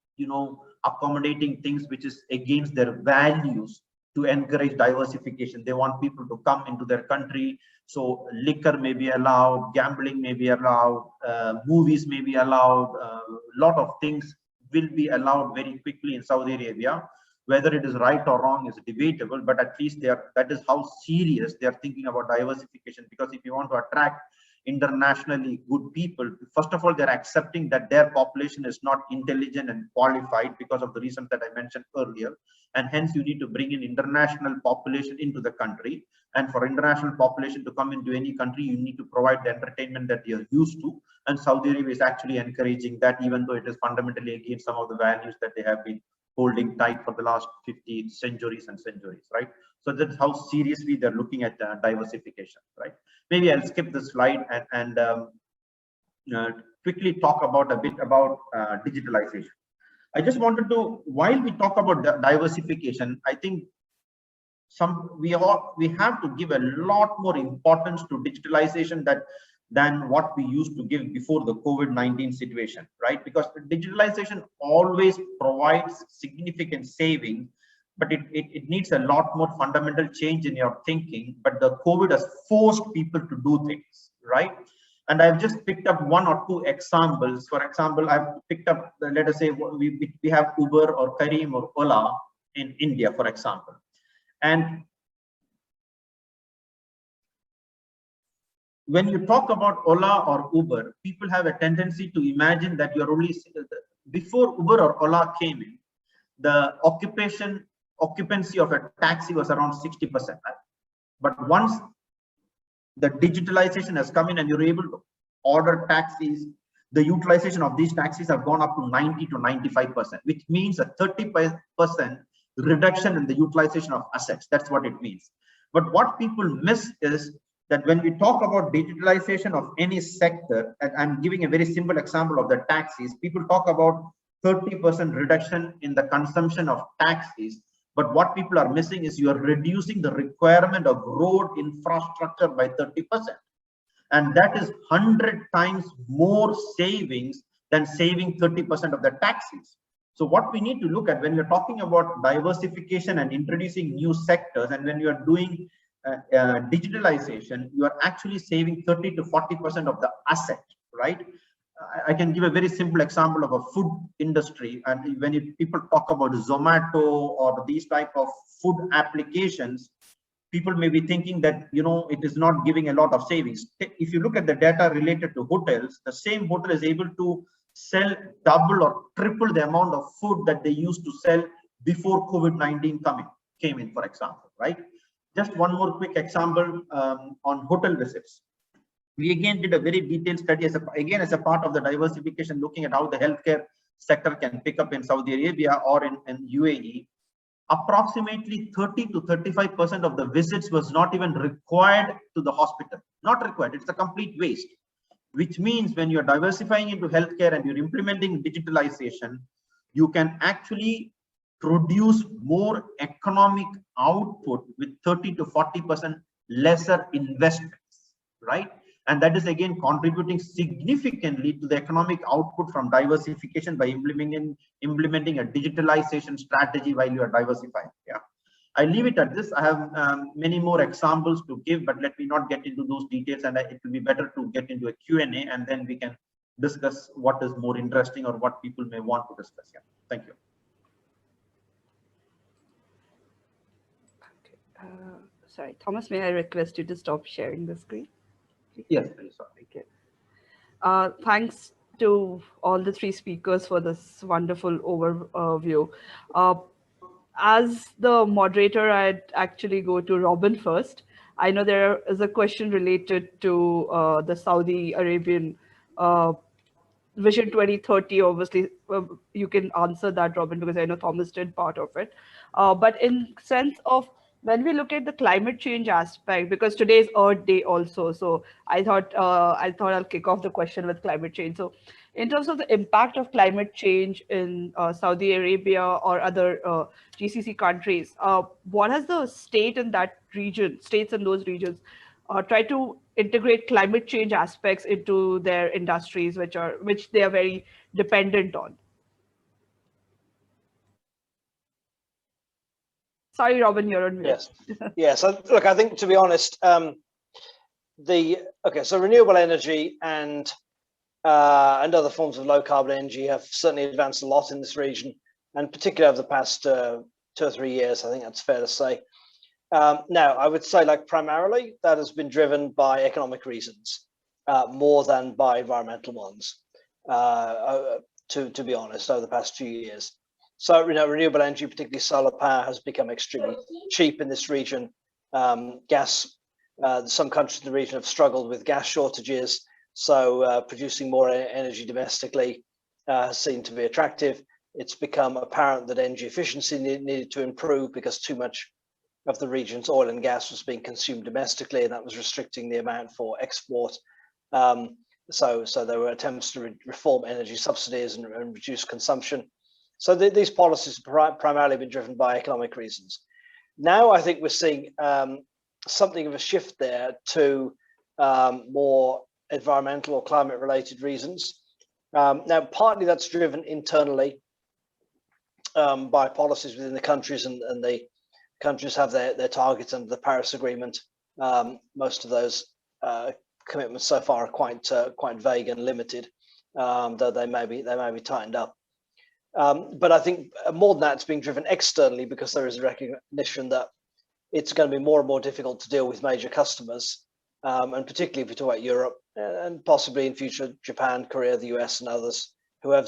accommodating things which is against their values to encourage diversification. They want people to come into their country. So liquor may be allowed, gambling may be allowed, movies may be allowed, a lot of things will be allowed very quickly in Saudi Arabia. Whether it is right or wrong is debatable, but at least that is how serious they are thinking about diversification. Because if you want to attract internationally good people, first of all, they're accepting that their population is not intelligent and qualified because of the reasons that I mentioned earlier, and hence you need to bring in international population into the country. And for international population to come into any country, you need to provide the entertainment that you're used to, and Saudi Arabia is actually encouraging that, even though it is fundamentally against some of the values that they have been holding tight for the last 50 centuries and centuries, right? So that's how seriously they're looking at diversification, right? Maybe I'll skip this slide and quickly talk about a bit about digitalization. I just wanted to, while we talk about diversification, I think we have to give a lot more importance to digitalization than what we used to give before the COVID-19 situation, right? Because digitalization always provides significant savings, but it needs a lot more fundamental change in your thinking. But the COVID has forced people to do things, right? And I've just picked up one or two examples. For example, I've picked up, let us say, we have Uber or Careem or Ola in India, for example. And when you talk about Ola or Uber, people have a tendency to imagine that you're only, before Uber or Ola came in, the occupancy of a taxi was around 60%. But once the digitalization has come in and you're able to order taxis, the utilization of these taxis have gone up to 90 to 95%, which means a 30% reduction in the utilization of assets. That's what it means. But what people miss is that when we talk about digitalization of any sector, and I'm giving a very simple example of the taxis, people talk about 30% reduction in the consumption of taxis. But what people are missing is you are reducing the requirement of road infrastructure by 30%. And that is 100 times more savings than saving 30% of the taxis. So what we need to look at when we're talking about diversification and introducing new sectors, and when you are doing digitalization, you are actually saving 30 to 40% of the asset, right? I can give a very simple example of a food industry. And when people talk about Zomato or these type of food applications, people may be thinking that, it is not giving a lot of savings. If you look at the data related to hotels, the same hotel is able to sell double or triple the amount of food that they used to sell before COVID-19 came in, for example, right? Just one more quick example on hotel visits. We again did a very detailed study as a part of the diversification, looking at how the healthcare sector can pick up in Saudi Arabia or in UAE. Approximately 30 to 35% of the visits was not even required to the hospital. Not required, it's a complete waste. Which means when you're diversifying into healthcare and you're implementing digitalization, you can actually produce more economic output with 30 to 40% lesser investments, right? And that is again contributing significantly to the economic output from diversification by implementing a digitalization strategy while you are diversifying. Yeah, I leave it at this. I have many more examples to give, but let me not get into those details, and it will be better to get into a Q&A, and then we can discuss what is more interesting or what people may want to discuss. Yeah, thank you. Sorry, Thomas, may I request you to stop sharing the screen? Yes, please. Okay. Thanks to all the three speakers for this wonderful overview. As the moderator, I'd actually go to Robin first. I know there is a question related to the Saudi Arabian Vision 2030. Obviously, you can answer that, Robin, because I know Thomas did part of it. But in sense of When we look at the climate change aspect, because today is Earth Day also, so I thought I'll kick off the question with climate change. So, in terms of the impact of climate change in Saudi Arabia or other GCC countries, what has the states in those regions, try to integrate climate change aspects into their industries, which they are very dependent on? Sorry, Robin, you're on mute. Yes. Yes. So, look, I think, to be honest, so renewable energy and other forms of low carbon energy have certainly advanced a lot in this region, and particularly over the past 2 or 3 years. I think that's fair to say. Now, I would say, like, primarily that has been driven by economic reasons more than by environmental ones. To be honest, over the past few years. So, renewable energy, particularly solar power, has become extremely cheap in this region. Gas, some countries in the region have struggled with gas shortages, so producing more energy domestically has seemed to be attractive. It's become apparent that energy efficiency needed to improve because too much of the region's oil and gas was being consumed domestically, and that was restricting the amount for export. So there were attempts to reform energy subsidies and reduce consumption. So these policies have primarily been driven by economic reasons. Now I think we're seeing something of a shift there to more environmental or climate related reasons. Now, partly that's driven internally by policies within the countries, and the countries have their targets under the Paris Agreement. Most of those commitments so far are quite vague and limited, though they may be tightened up. But I think more than that, it's being driven externally because there is a recognition that it's going to be more and more difficult to deal with major customers, and particularly if we talk about Europe and possibly in future Japan, Korea, the US, and others who have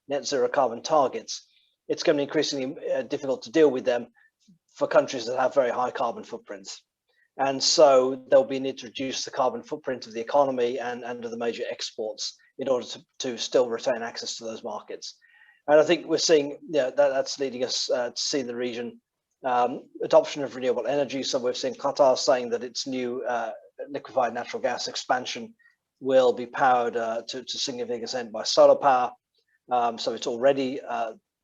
net zero carbon targets. It's going to be increasingly difficult to deal with them for countries that have very high carbon footprints. And so there'll be a need to reduce the carbon footprint of the economy and of the major exports in order to still retain access to those markets. And I think we're seeing that's leading us to see in the region adoption of renewable energy. So we've seen Qatar saying that its new liquefied natural gas expansion will be powered to a significant extent by solar power. So it's already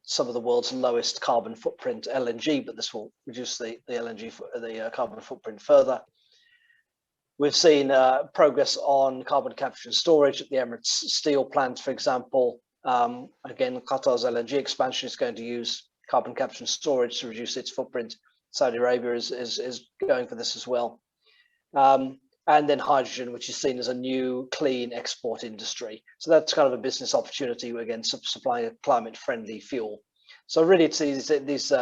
some of the world's lowest carbon footprint LNG, but this will reduce the carbon footprint further. We've seen progress on carbon capture and storage at the Emirates steel plant, for example. Again, Qatar's LNG expansion is going to use carbon capture and storage to reduce its footprint. Saudi Arabia is going for this as well. And then hydrogen, which is seen as a new clean export industry. So that's kind of a business opportunity, again, supplying a climate-friendly fuel. So really, it's these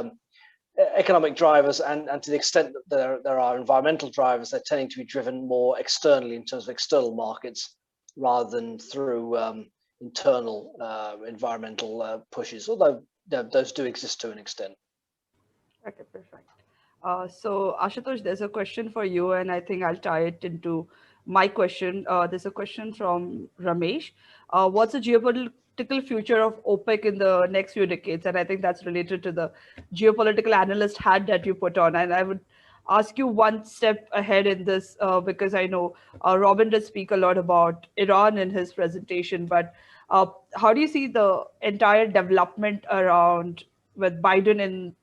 economic drivers, and to the extent that there are environmental drivers, they're tending to be driven more externally in terms of external markets rather than through internal environmental pushes, although those do exist to an extent. Okay, perfect. So Ashutosh, there's a question for you, and I think I'll tie it into my question. There's a question from Ramesh. What's the geopolitical future of OPEC in the next few decades? And I think that's related to the geopolitical analyst hat that you put on. And I would ask you one step ahead in this because I know Robin did speak a lot about Iran in his presentation, but how do you see the entire development around with Biden in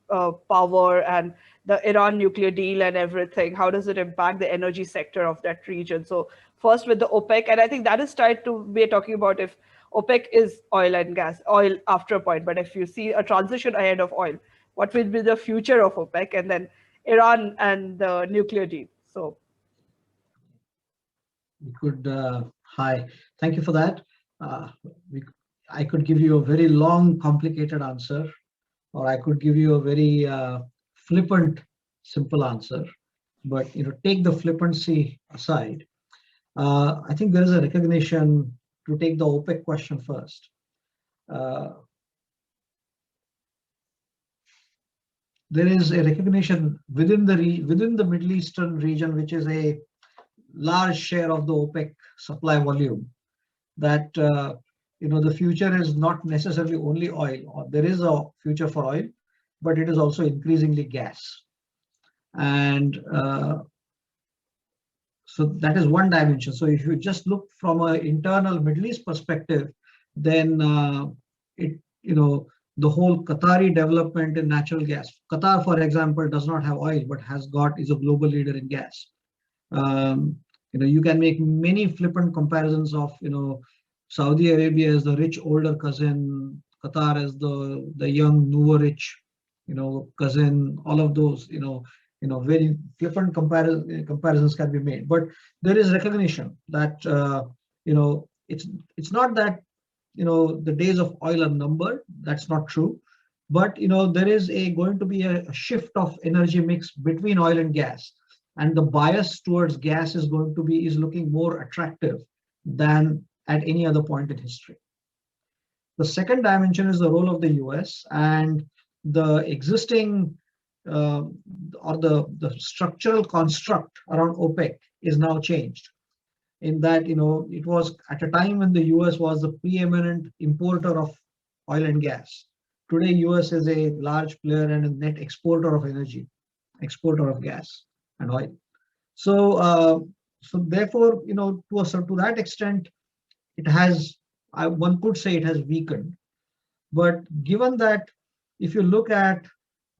power and the Iran nuclear deal and everything? How does it impact the energy sector of that region? So first with the OPEC, and I think that is tied to, we're talking about if OPEC is oil and gas, oil after a point, but if you see a transition ahead of oil, what will be the future of OPEC, and then Iran and the nuclear deal? So we could, hi, thank you for that. I could give you a very long, complicated answer, or I could give you a very flippant, simple answer. But take the flippancy aside. I think there is a recognition, to take the OPEC question first. There is a recognition within the Middle Eastern region, which is a large share of the OPEC supply volume, that the future is not necessarily only oil. There is a future for oil, but it is also increasingly gas. And so that is one dimension. So if you just look from an internal Middle East perspective, then the whole Qatari development in natural gas. Qatar, for example, does not have oil, but is a global leader in gas. You can make many flippant comparisons of, Saudi Arabia as the rich older cousin, Qatar as the young, newer rich, cousin. All of those, very flippant comparisons can be made. But there is recognition that it's not that the days of oil are numbered. That's not true. But there is going to be a shift of energy mix between oil and gas, and the bias towards gas is looking more attractive than at any other point in history. The second dimension is the role of the US, and the existing or the structural construct around OPEC is now changed. In that, it was at a time when the US was the preeminent importer of oil and gas. Today, US is a large player and a net exporter of energy, exporter of gas and oil. So, therefore, to that extent, it has, one could say, it has weakened. But given that, if you look at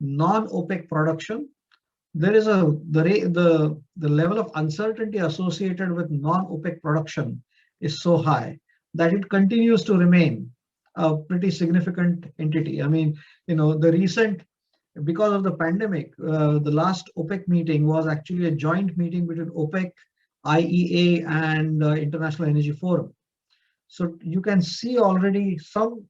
non-OPEC production, there is the level of uncertainty associated with non-OPEC production is so high that it continues to remain a pretty significant entity. I mean, because of the pandemic, the last OPEC meeting was actually a joint meeting between OPEC, IEA, and International Energy Forum. So you can see already some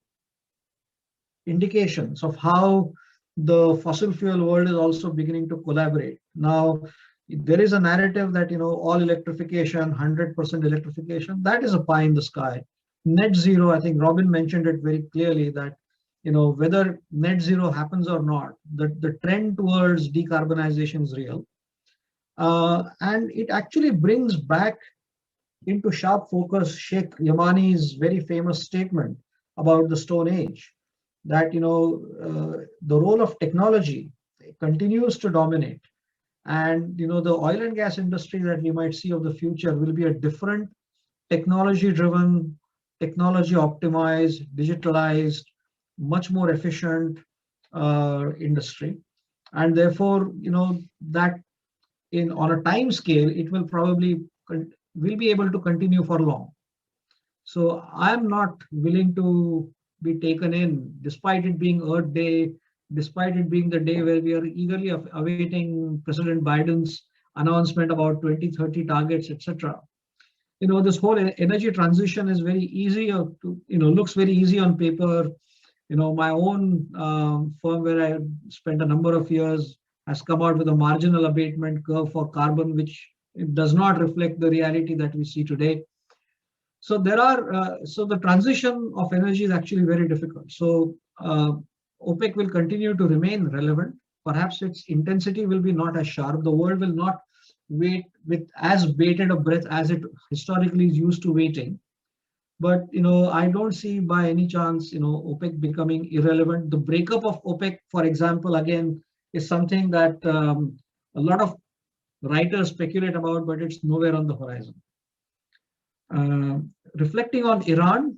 indications of how the fossil fuel world is also beginning to collaborate. Now, there is a narrative that, all electrification, 100% electrification, that is a pie in the sky. Net zero, I think Robin mentioned it very clearly that, whether net zero happens or not, the trend towards decarbonization is real. And it actually brings back into sharp focus Sheikh Yamani's very famous statement about the Stone Age, that the role of technology continues to dominate, and the oil and gas industry that we might see of the future will be a different technology-driven, technology-optimized, digitalized, much more efficient industry, and therefore that on a time scale it will probably will be able to continue for long. So I'm not willing to be taken in, despite it being Earth Day, despite it being the day where we are eagerly awaiting President Biden's announcement about 2030 targets, etc. This whole energy transition is very easy looks very easy on paper. My own firm, where I spent a number of years, has come out with a marginal abatement curve for carbon, which it does not reflect the reality that we see today. So the transition of energy is actually very difficult. So OPEC will continue to remain relevant. Perhaps its intensity will be not as sharp. The world will not wait with as bated a breath as it historically is used to waiting. But I don't see by any chance OPEC becoming irrelevant. The breakup of OPEC, for example, again, is something that a lot of writers speculate about, but it's nowhere on the horizon. Reflecting on Iran,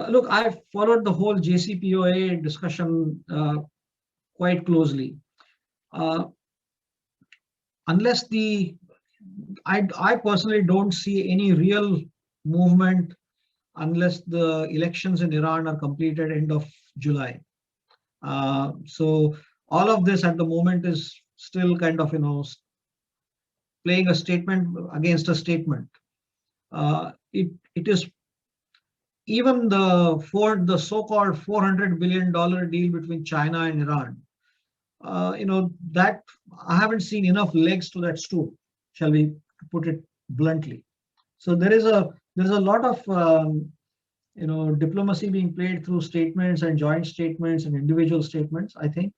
look, I've followed the whole JCPOA discussion quite closely. Unless I personally don't see any real movement unless the elections in Iran are completed end of July. So all of this at the moment is still kind of playing a statement against a statement. It is even the so-called $400 billion deal between China and Iran. That I haven't seen enough legs to that stool, shall we put it bluntly. So there's a lot of diplomacy being played through statements and joint statements and individual statements, I think.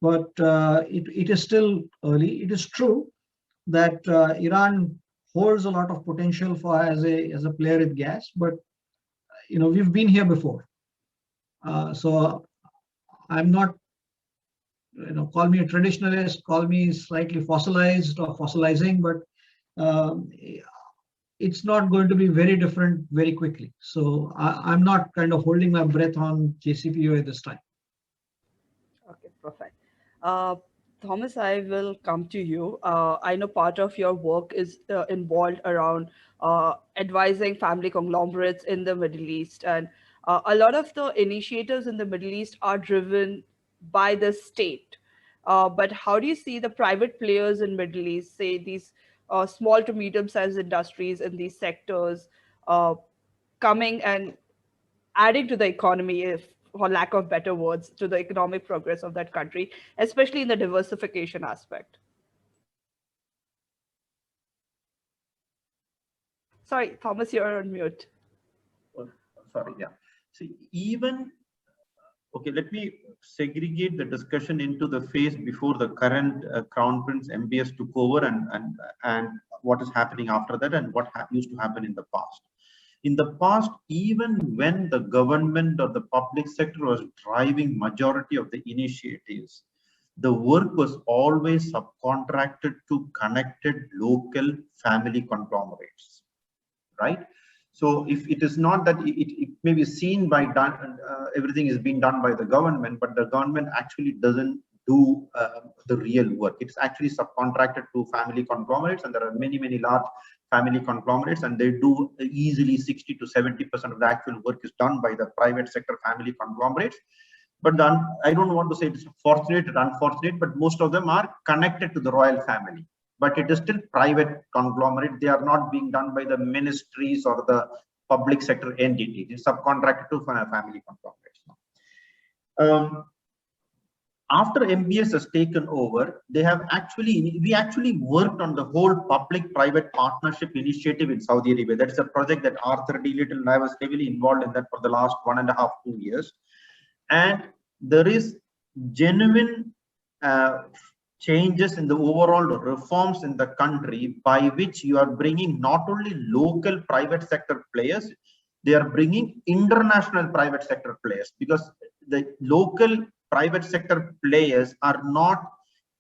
But it is still early. It is true that Iran holds a lot of potential as a player in gas, but we've been here before. So I'm not call me a traditionalist, call me slightly fossilized or fossilizing, but it's not going to be very different very quickly. So I'm not kind of holding my breath on JCPOA this time. Okay, perfect. Uh, Thomas, I will come to you. I know part of your work is involved around advising family conglomerates in the Middle East. And a lot of the initiatives in the Middle East are driven by the state. But how do you see the private players in Middle East, say these small to medium-sized industries in these sectors, uh, coming and adding to the economy, if for lack of better words, to the economic progress of that country, especially in the diversification aspect? Sorry, Thomas, you're on mute. Oh, sorry, yeah. See, even, okay, let me segregate the discussion into the phase before the current Crown Prince MBS took over, and what is happening after that, and what used to happen in the past. In the past, even when the government or the public sector was driving majority of the initiatives, the work was always subcontracted to connected local family conglomerates, right? So if it is not that it may be seen by everything is being done by the government, but the government actually doesn't do the real work. It's actually subcontracted to family conglomerates, and there are many large family conglomerates, and they do easily 60 to 70% of the actual work is done by the private sector family conglomerates. But I don't want to say it's fortunate or unfortunate, but most of them are connected to the royal family. But it is still private conglomerate. They are not being done by the ministries or the public sector entities. It's subcontracted to family conglomerates. After MBS has taken over, we actually worked on the whole public-private partnership initiative in Saudi Arabia. That's a project that Arthur D. Little and I was heavily involved in that for the last 1.5 to 2 years. And there is genuine changes in the overall reforms in the country, by which you are bringing not only local private sector players, they are bringing international private sector players, because the local private sector players are not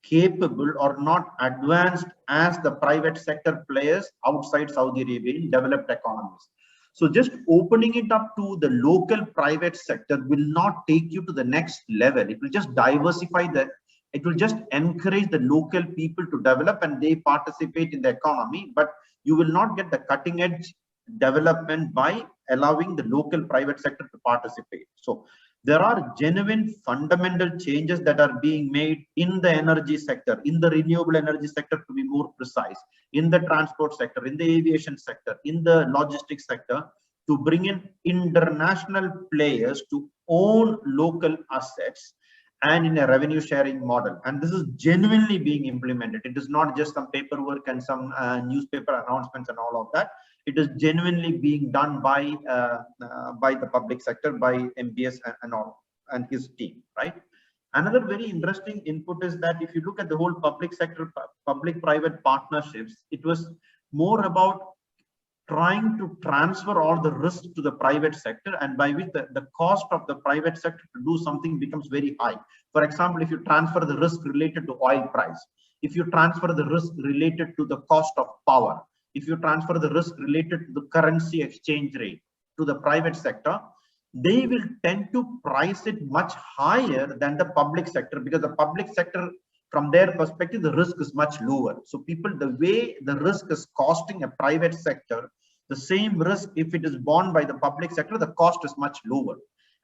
capable or not advanced as the private sector players outside Saudi Arabia in developed economies. So just opening it up to the local private sector will not take you to the next level. It will just diversify it will just encourage the local people to develop and they participate in the economy, but you will not get the cutting edge development by allowing the local private sector to participate. So there are genuine fundamental changes that are being made in the energy sector, in the renewable energy sector to be more precise, in the transport sector, in the aviation sector, in the logistics sector, to bring in international players to own local assets and in a revenue sharing model. And this is genuinely being implemented. It is not just some paperwork and some newspaper announcements and all of that. It is genuinely being done by the public sector, by MBS and his team, right? Another very interesting input is that if you look at the whole public sector, public-private partnerships, it was more about trying to transfer all the risk to the private sector, and by which the cost of the private sector to do something becomes very high. For example, if you transfer the risk related to oil price, if you transfer the risk related to the cost of power, if you transfer the risk related to the currency exchange rate to the private sector, they will tend to price it much higher than the public sector, because the public sector, from their perspective, the risk is much lower. So people, the way the risk is costing a private sector, the same risk, if it is borne by the public sector, the cost is much lower.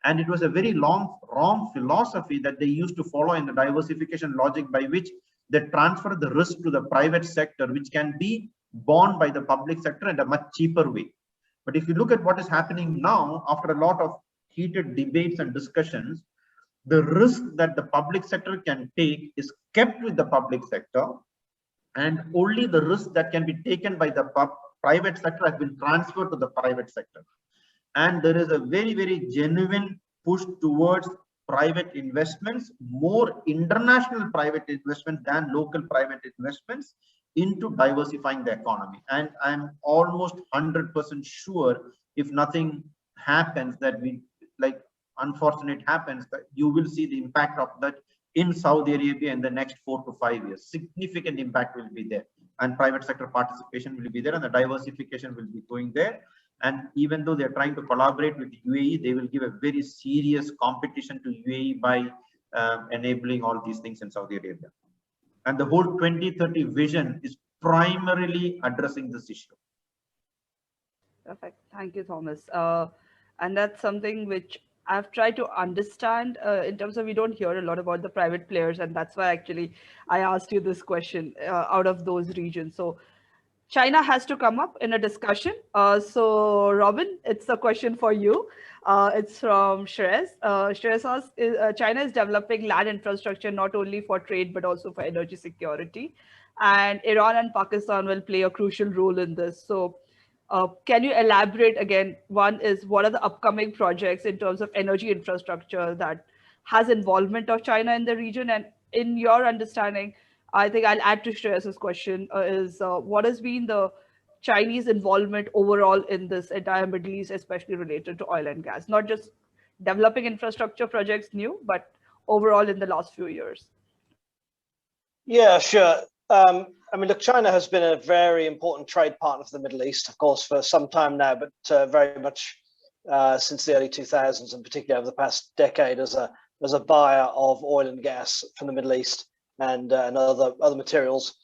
And it was a very wrong philosophy that they used to follow in the diversification logic, by which they transfer the risk to the private sector, which can be borne by the public sector in a much cheaper way. But if you look at what is happening now, after a lot of heated debates and discussions, the risk that the public sector can take is kept with the public sector, and only the risk that can be taken by the private sector has been transferred to the private sector. And there is a very genuine push towards private investments, more international private investments than local private investments, into diversifying the economy. And I'm almost 100% sure, if nothing happens that unfortunate happens, that you will see the impact of that in Saudi Arabia in the next 4 to 5 years. Significant impact will be there, and private sector participation will be there, and the diversification will be going there. And even though they're trying to collaborate with UAE, they will give a very serious competition to UAE by enabling all these things in Saudi Arabia. And the whole 2030 vision is primarily addressing this issue. Perfect. Thank you, Thomas. And that's something which I've tried to understand in terms of we don't hear a lot about the private players, and that's why actually I asked you this question out of those regions. So China has to come up in a discussion. So Robin, it's a question for you. It's from Shreyas. Shreyas asks, China is developing land infrastructure not only for trade but also for energy security, and Iran and Pakistan will play a crucial role in this. So can you elaborate again? One is, what are the upcoming projects in terms of energy infrastructure that has involvement of China in the region? And in your understanding, I think I'll add to Shreyas's question, what has been the Chinese involvement overall in this entire Middle East, especially related to oil and gas, not just developing infrastructure projects new, but overall in the last few years? Yeah, sure. I mean, look, China has been a very important trade partner for the Middle East, of course, for some time now, but very much since the early 2000s, and particularly over the past decade, as a buyer of oil and gas from the Middle East and other materials.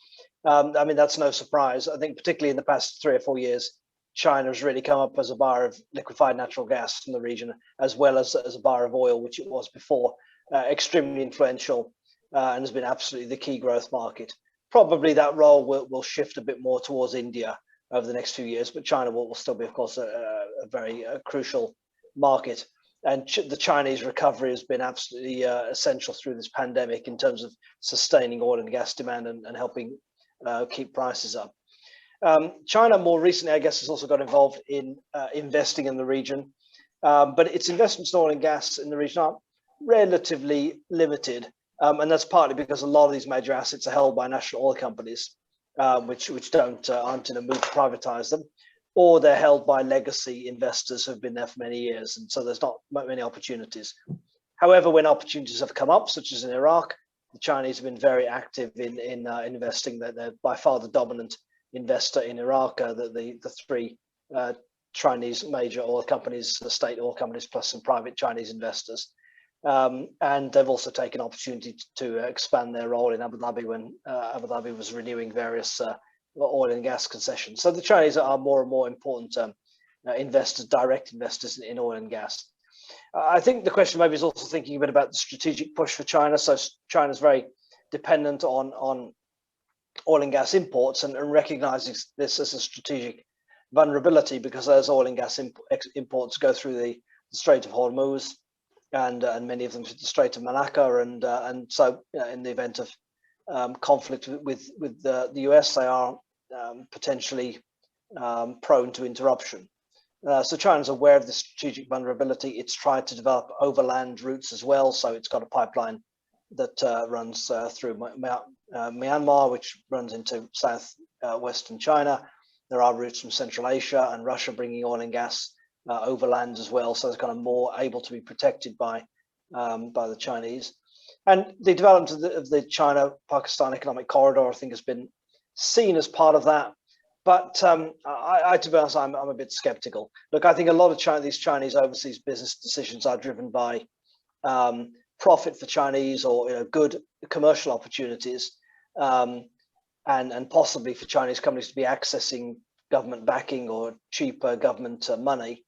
I mean, that's no surprise. I think particularly in the past 3 or 4 years, China has really come up as a buyer of liquefied natural gas from the region, as well as a buyer of oil, which it was before. Extremely influential and has been absolutely the key growth market. Probably that role will shift a bit more towards India over the next few years, but China will still be, of course, a very crucial market. And the Chinese recovery has been absolutely essential through this pandemic in terms of sustaining oil and gas demand and helping keep prices up. China more recently, I guess, has also got involved in investing in the region, but its investments in oil and gas in the region are relatively limited. And that's partly because a lot of these major assets are held by national oil companies, which aren't in a mood to privatize them, or they're held by legacy investors who've been there for many years, and so there's not many opportunities. However, when opportunities have come up, such as in Iraq, the Chinese have been very active in investing. They're by far the dominant investor in Iraq. The three Chinese major oil companies, the state oil companies, plus some private Chinese investors. And they've also taken opportunity to expand their role in Abu Dhabi when Abu Dhabi was renewing various oil and gas concessions. So the Chinese are more and more important investors, direct investors in oil and gas. I think the question maybe is also thinking a bit about the strategic push for China. So China's very dependent on oil and gas imports and recognizes this as a strategic vulnerability because those oil and gas imports go through the Strait of Hormuz, and many of them to the Strait of Malacca, and so in the event of conflict with the US, they are potentially prone to interruption. So China's aware of the strategic vulnerability. It's tried to develop overland routes as well. So it's got a pipeline that runs through Myanmar, which runs into southwestern China. There are routes from Central Asia and Russia bringing oil and gas overland as well, so it's kind of more able to be protected by the Chinese. And the development of the China-Pakistan economic corridor, I think, has been seen as part of that. But to be honest, I'm a bit skeptical. Look, I think a lot of these Chinese overseas business decisions are driven by profit for Chinese or good commercial opportunities, and possibly for Chinese companies to be accessing government backing or cheaper government money,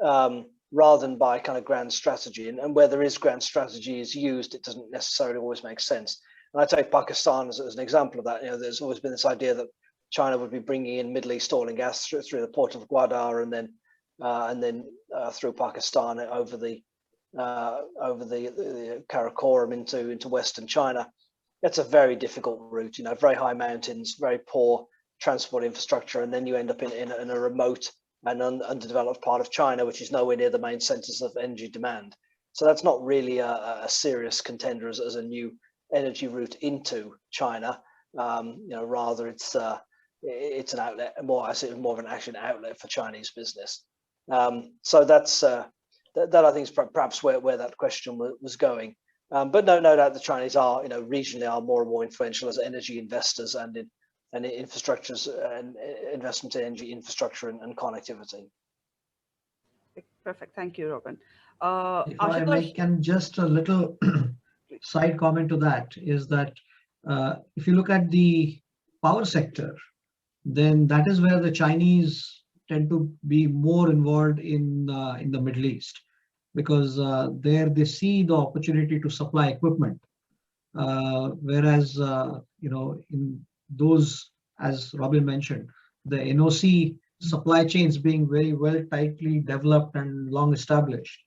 rather than by kind of grand strategy. And where there is grand strategy is used, it doesn't necessarily always make sense. And I take Pakistan as an example of that. There's always been this idea that China would be bringing in Middle East oil and gas through the port of Gwadar and then through Pakistan over the Karakoram into Western China. That's a very difficult route. Very high mountains, very poor transport infrastructure, and then you end up in a remote and underdeveloped part of China, which is nowhere near the main centers of energy demand. So that's not really a serious contender as a new energy route into China. Rather it's an outlet, more of an action outlet for Chinese business. So that I think is perhaps where that question was going. But no doubt the Chinese are, regionally are more and more influential as energy investors and in infrastructures and investment in energy infrastructure and connectivity. Perfect. Thank you, Robin. If I Ashutosh, can just a little side comment to that is that if you look at the power sector, then that is where the Chinese tend to be more involved in the Middle East, because there they see the opportunity to supply equipment, whereas in those, as Robin mentioned, the NOC supply chains being very well tightly developed and long established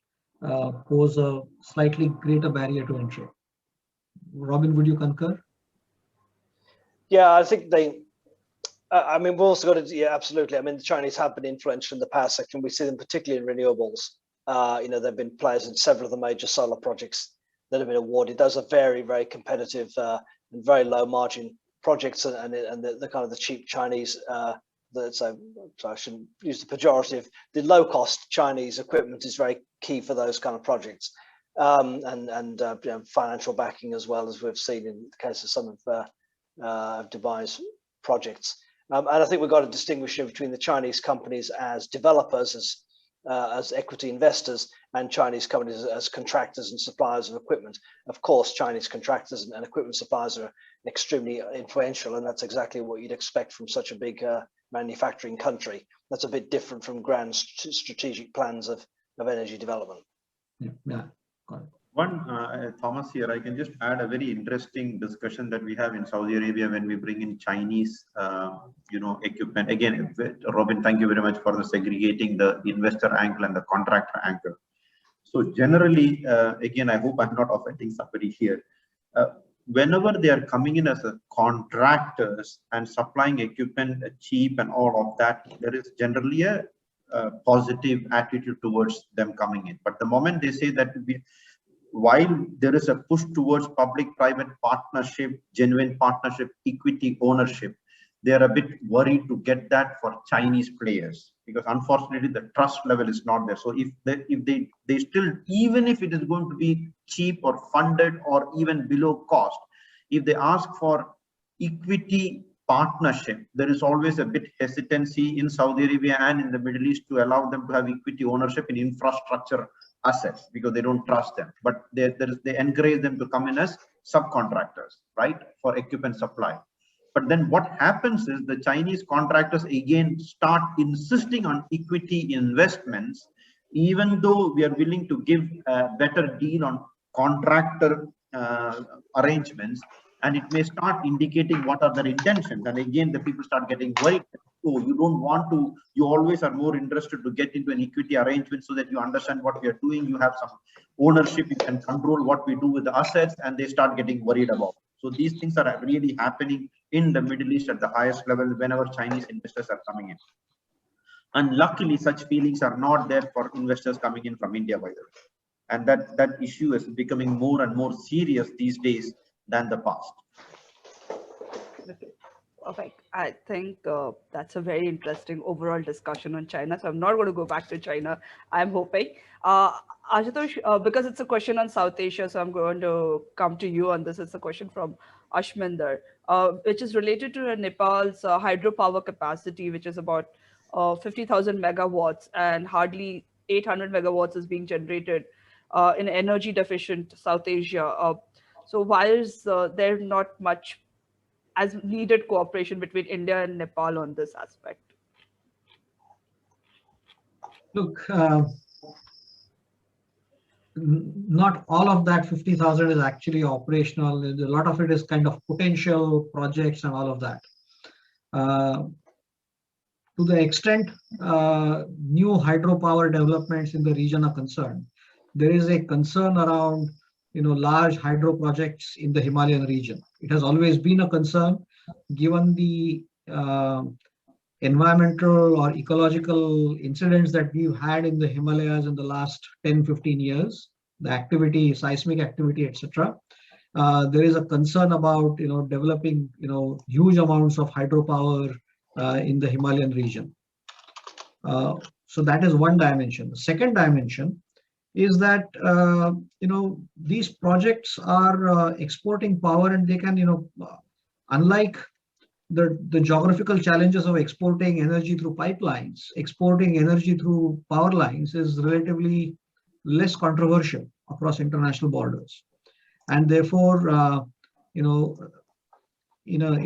pose a slightly greater barrier to entry. Robin, would you concur? Yeah, I think we've also got to, yeah, absolutely. I mean, the Chinese have been influential in the power sector, and we see them particularly in renewables. They've been players in several of the major solar projects that have been awarded. Those are very, very competitive and very low margin projects, and the kind of the cheap Chinese, so I shouldn't use the pejorative, the low cost Chinese equipment is very key for those kind of projects. And financial backing as well, as we've seen in the case of some of Dubai's projects. And I think we've got to distinguish between the Chinese companies as developers, as equity investors, and Chinese companies as contractors and suppliers of equipment. Of course, Chinese contractors and equipment suppliers are extremely influential, and that's exactly what you'd expect from such a big manufacturing country. That's a bit different from grand strategic plans of energy development. Yeah. One, Thomas here, I can just add a very interesting discussion that we have in Saudi Arabia when we bring in Chinese, equipment. Again, Robin, thank you very much for the segregating the investor angle and the contractor angle. So generally, again, I hope I'm not offending somebody here. Whenever they are coming in as a contractors and supplying equipment cheap and all of that, there is generally a positive attitude towards them coming in. But the moment they say that while there is a push towards public-private partnership, genuine partnership, equity ownership, they are a bit worried to get that for Chinese players, because unfortunately the trust level is not there. So if they still, even if it is going to be cheap or funded or even below cost, if they ask for equity partnership, there is always a bit hesitancy in Saudi Arabia and in the Middle East to allow them to have equity ownership in infrastructure assets, because they don't trust them. But they encourage them to come in as subcontractors, right, for equipment supply. But then what happens is the Chinese contractors again start insisting on equity investments, even though we are willing to give a better deal on contractor arrangements, and it may start indicating what are their intentions. And again, the people start getting worried. Oh, you don't want to, you always are more interested to get into an equity arrangement so that you understand what we are doing. You have some ownership, you can control what we do with the assets, and they start getting worried about. So these things are really happening in the Middle East at the highest level whenever Chinese investors are coming in. And luckily, such feelings are not there for investors coming in from India, by the way. And that issue is becoming more and more serious these days than the past. Perfect. I think that's a very interesting overall discussion on China. So I'm not going to go back to China, I'm hoping. Ashutosh, because it's a question on South Asia, so I'm going to come to you on this. It's a question from Ashminder, which is related to Nepal's hydropower capacity, which is about 50,000 megawatts, and hardly 800 megawatts is being generated in energy deficient South Asia. So why is there not much as needed cooperation between India and Nepal on this aspect? Look, not all of that 50,000 is actually operational. A lot of it is kind of potential projects and all of that. To the extent new hydropower developments in the region are concerned, there is a concern around large hydro projects in the Himalayan region. It has always been a concern, given the environmental or ecological incidents that we've had in the Himalayas in the last 10-15 years, the activity, seismic activity, etc. There is a concern about developing huge amounts of hydropower in the Himalayan region. So that is one dimension. The second dimension is that these projects are exporting power, and they can unlike the geographical challenges of exporting energy through pipelines, exporting energy through power lines is relatively less controversial across international borders. And therefore, in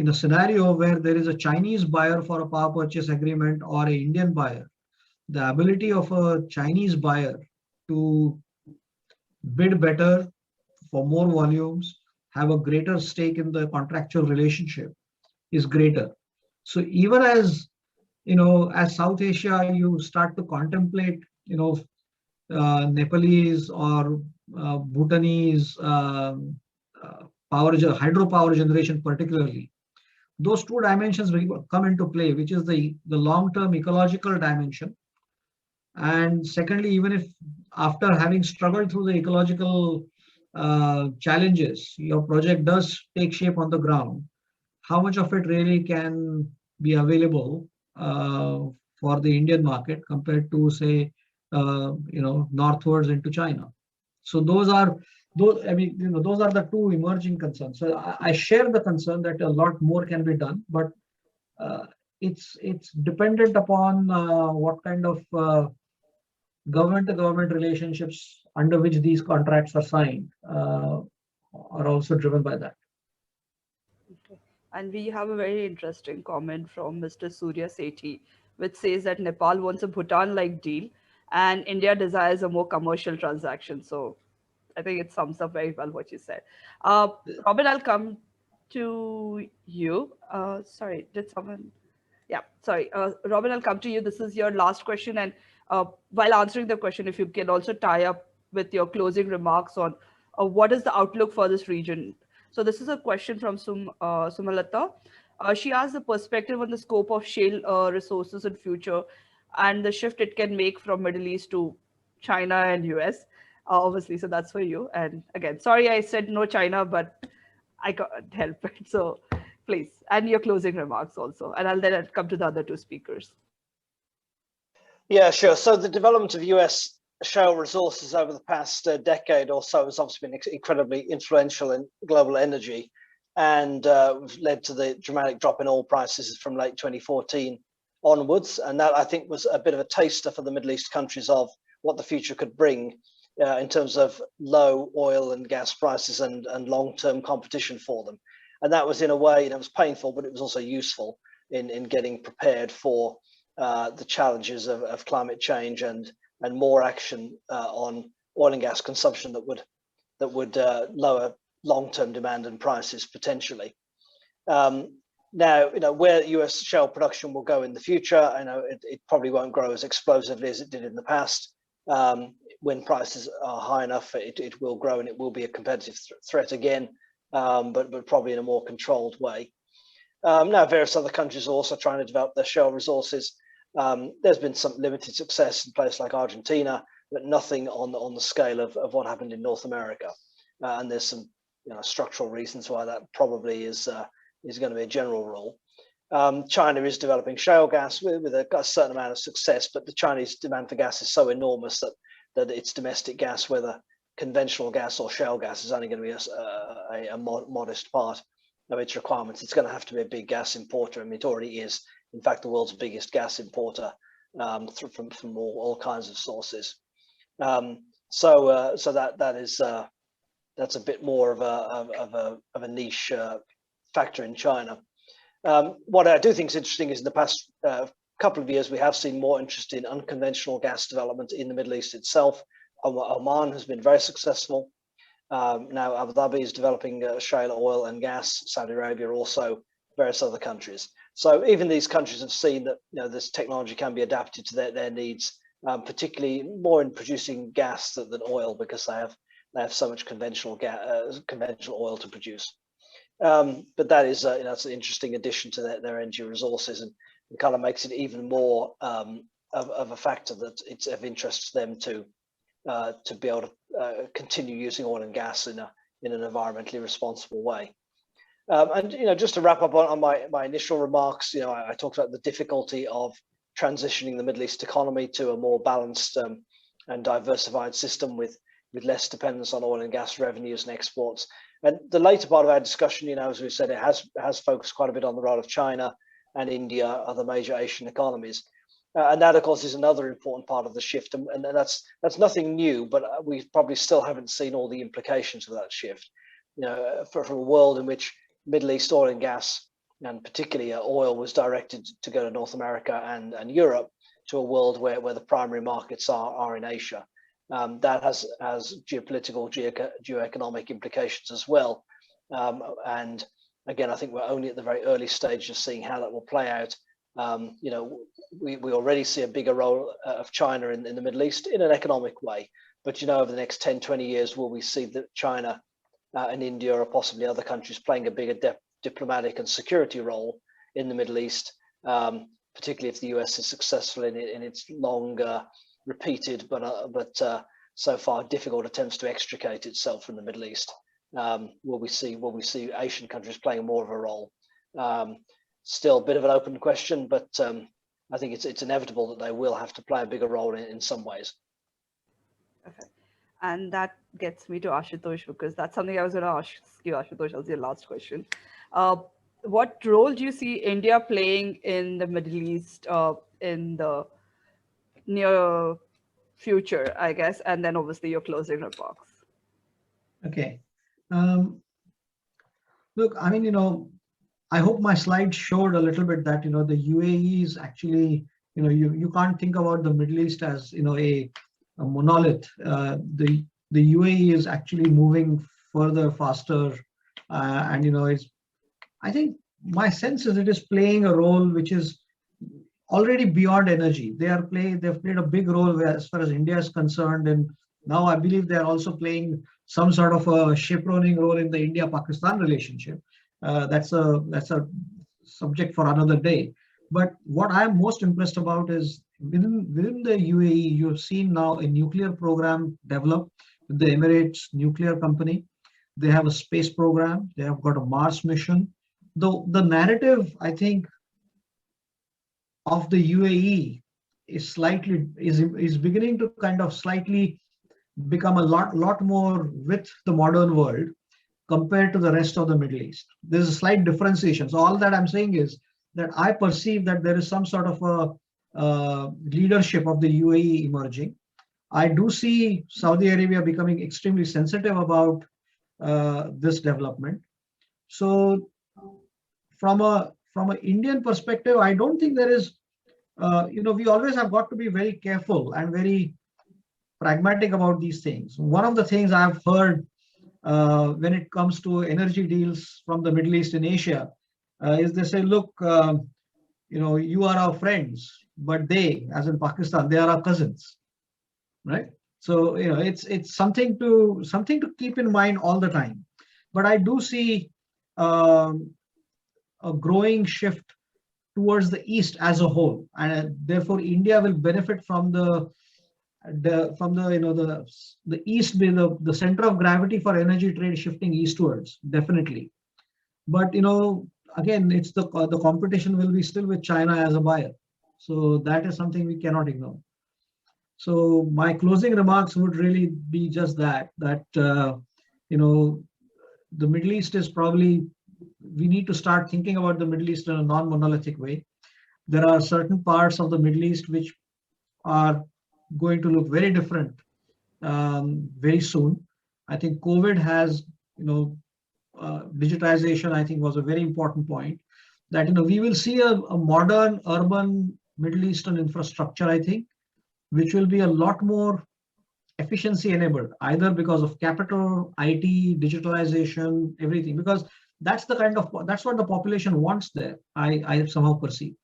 a scenario where there is a Chinese buyer for a power purchase agreement or an Indian buyer, the ability of a Chinese buyer to bid better for more volumes, have a greater stake in the contractual relationship is greater. So even as as South Asia, you start to contemplate, Nepalese or Bhutanese hydropower generation, particularly, those two dimensions will come into play, which is the long-term ecological dimension. And secondly, even if after having struggled through the ecological challenges, your project does take shape on the ground, how much of it really can be available for the Indian market compared to, say, northwards into China. So those are those are the two emerging concerns. So I share the concern that a lot more can be done, but it's dependent upon what kind of government-to-government relationships under which these contracts are signed are also driven by that. Okay. And we have a very interesting comment from Mr. Surya Sethi, which says that Nepal wants a Bhutan-like deal and India desires a more commercial transaction. So I think it sums up very well what you said. Robin, I'll come to you. Sorry, did someone? Yeah, sorry. Robin, I'll come to you. This is your last question. And while answering the question, if you can also tie up with your closing remarks on what is the outlook for this region. So this is a question from Sumalata. She asked the perspective on the scope of shale resources in future and the shift it can make from Middle East to China and US. Obviously, so that's for you. And again, sorry I said no China, but I can't help it. So please, and your closing remarks also. And I'll come to the other two speakers. Yeah, sure. So the development of US shale resources over the past decade or so has obviously been incredibly influential in global energy and led to the dramatic drop in oil prices from late 2014 onwards. And that, I think, was a bit of a taster for the Middle East countries of what the future could bring in terms of low oil and gas prices and long-term competition for them. And that was, in a way, it was painful, but it was also useful in getting prepared for the challenges of climate change and more action on oil and gas consumption that would lower long-term demand and prices potentially. Now, where US shale production will go in the future, I know it probably won't grow as explosively as it did in the past. When prices are high enough, it will grow and it will be a competitive threat again, but probably in a more controlled way. Now, various other countries are also trying to develop their shale resources. There's been some limited success in places like Argentina, but nothing on the scale of what happened in North America. And there's some structural reasons why that probably is going to be a general rule. China is developing shale gas with a certain amount of success, but the Chinese demand for gas is so enormous that its domestic gas, whether conventional gas or shale gas, is only going to be a modest part of its requirements. It's going to have to be a big gas importer. I mean, it already is, in fact, the world's biggest gas importer from all kinds of sources. So that's a bit more of a niche factor in China. What I do think is interesting is in the past couple of years, we have seen more interest in unconventional gas development in the Middle East itself. Oman has been very successful. Now Abu Dhabi is developing shale oil and gas, Saudi Arabia also, various other countries. So even these countries have seen that this technology can be adapted to their needs, particularly more in producing gas than oil, because they have so much conventional oil to produce. But that is that's an interesting addition to their energy resources, and it kind of makes it even more of a factor that it's of interest to them to be able to continue using oil and gas in an environmentally responsible way. And just to wrap up on my initial remarks, I talked about the difficulty of transitioning the Middle East economy to a more balanced and diversified system with less dependence on oil and gas revenues and exports. And the later part of our discussion, as we said, it has focused quite a bit on the role of China and India, other major Asian economies. And that, of course, is another important part of the shift. And that's nothing new, but we probably still haven't seen all the implications of that shift. From a world in which Middle East oil and gas, and particularly oil, was directed to go to North America and Europe, to a world where the primary markets are in Asia. That has geopolitical, geoeconomic implications as well. And again, I think we're only at the very early stage of seeing how that will play out. We already see a bigger role of China in the Middle East in an economic way. But, over the next 10, 20 years, will we see that China and India, or possibly other countries, playing a bigger diplomatic and security role in the Middle East, particularly if the US is successful in its long, repeated, but so far difficult attempts to extricate itself from the Middle East. Will we see Asian countries playing more of a role? Still a bit of an open question, but I think it's inevitable that they will have to play a bigger role in some ways. Okay. And that gets me to Ashutosh, because that's something I was going to ask you, Ashutosh, as your last question. What role do you see India playing in the Middle East in the near future, I guess, and then obviously your closing remarks? Okay. Look, I mean, I hope my slide showed a little bit that, the UAE is actually, you can't think about the Middle East as, a monolith. The UAE is actually moving further, faster, and I think my sense is it is playing a role which is already beyond energy. They've played a big role as far as India is concerned, and now I believe they are also playing some sort of a chaperoning role in the India-Pakistan relationship. That's a subject for another day. But what I'm most impressed about is within the UAE, you've seen now a nuclear program develop with the Emirates nuclear company. They have a space program. They have got a Mars mission. Though the narrative, I think, of the UAE is beginning to kind of slightly become a lot more with the modern world compared to the rest of the Middle East. There's a slight differentiation. So all that I'm saying is that I perceive that there is some sort of a leadership of the UAE emerging. I do see Saudi Arabia becoming extremely sensitive about this development. So from an Indian perspective, I don't think there is, we always have got to be very careful and very pragmatic about these things. One of the things I've heard when it comes to energy deals from the Middle East and Asia is they say, look, you are our friends, but they, as in Pakistan, they are our cousins, right? So it's something to keep in mind all the time. But I do see a growing shift towards the East as a whole, and therefore India will benefit from the East being the center of gravity for energy trade shifting eastwards, definitely. But again, it's the competition will be still with China as a buyer, so that is something we cannot ignore. So my closing remarks would really be just that the Middle East is probably, we need to start thinking about the Middle East in a non-monolithic way. There are certain parts of the Middle East which are going to look very different very soon. I think COVID has, digitization, I think, was a very important point, that we will see a modern urban Middle Eastern infrastructure, I think, which will be a lot more efficiency enabled, either because of capital, IT, digitalization, everything, because that's what the population wants there, I somehow perceive.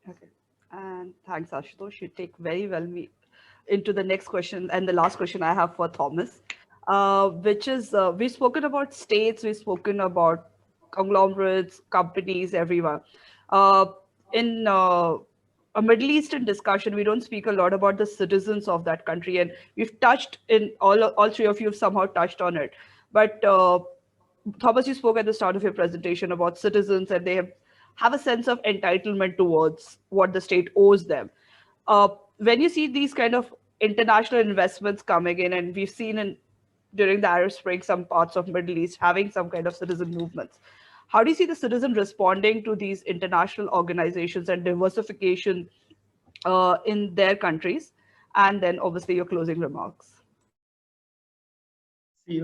Okay. And thanks, Ashutosh. You take very well me into the next question and the last question I have for Thomas, which is we've spoken about states, we've spoken about conglomerates, companies, everyone. In a Middle Eastern discussion, we don't speak a lot about the citizens of that country, and we've touched in all three of you have somehow touched on it. But Thomas, you spoke at the start of your presentation about citizens, and they have a sense of entitlement towards what the state owes them. when you see these kind of international investments coming in, and we've seen during the Arab Spring some parts of Middle East having some kind of citizen movements, how do you see the citizen responding to these international organizations and diversification in their countries? And then obviously your closing remarks. See,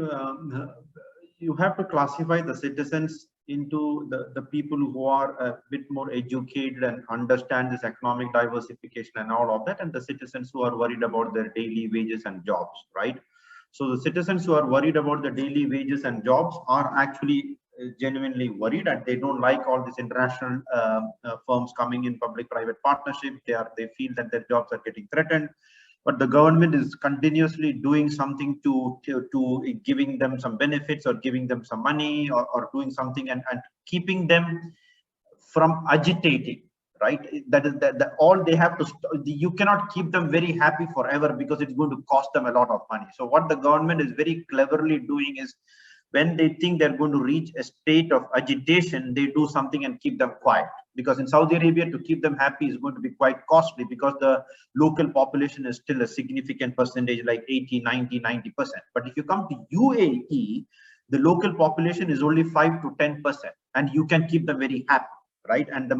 you have to classify the citizens into the people who are a bit more educated and understand this economic diversification and all of that, and the citizens who are worried about their daily wages and jobs, right? So the citizens who are worried about the daily wages and jobs are actually genuinely worried, and they don't like all these international firms coming in public-private partnership. They feel that their jobs are getting threatened. But the government is continuously doing something to giving them some benefits or giving them some money or doing something and keeping them from agitating, right? That is that all they have to, you cannot keep them very happy forever because it's going to cost them a lot of money. So what the government is very cleverly doing is, when they think they're going to reach a state of agitation, they do something and keep them quiet. Because in Saudi Arabia, to keep them happy is going to be quite costly, because the local population is still a significant percentage, like 80, 90, 90%. But if you come to UAE, the local population is only 5 to 10%, and you can keep them very happy, right? And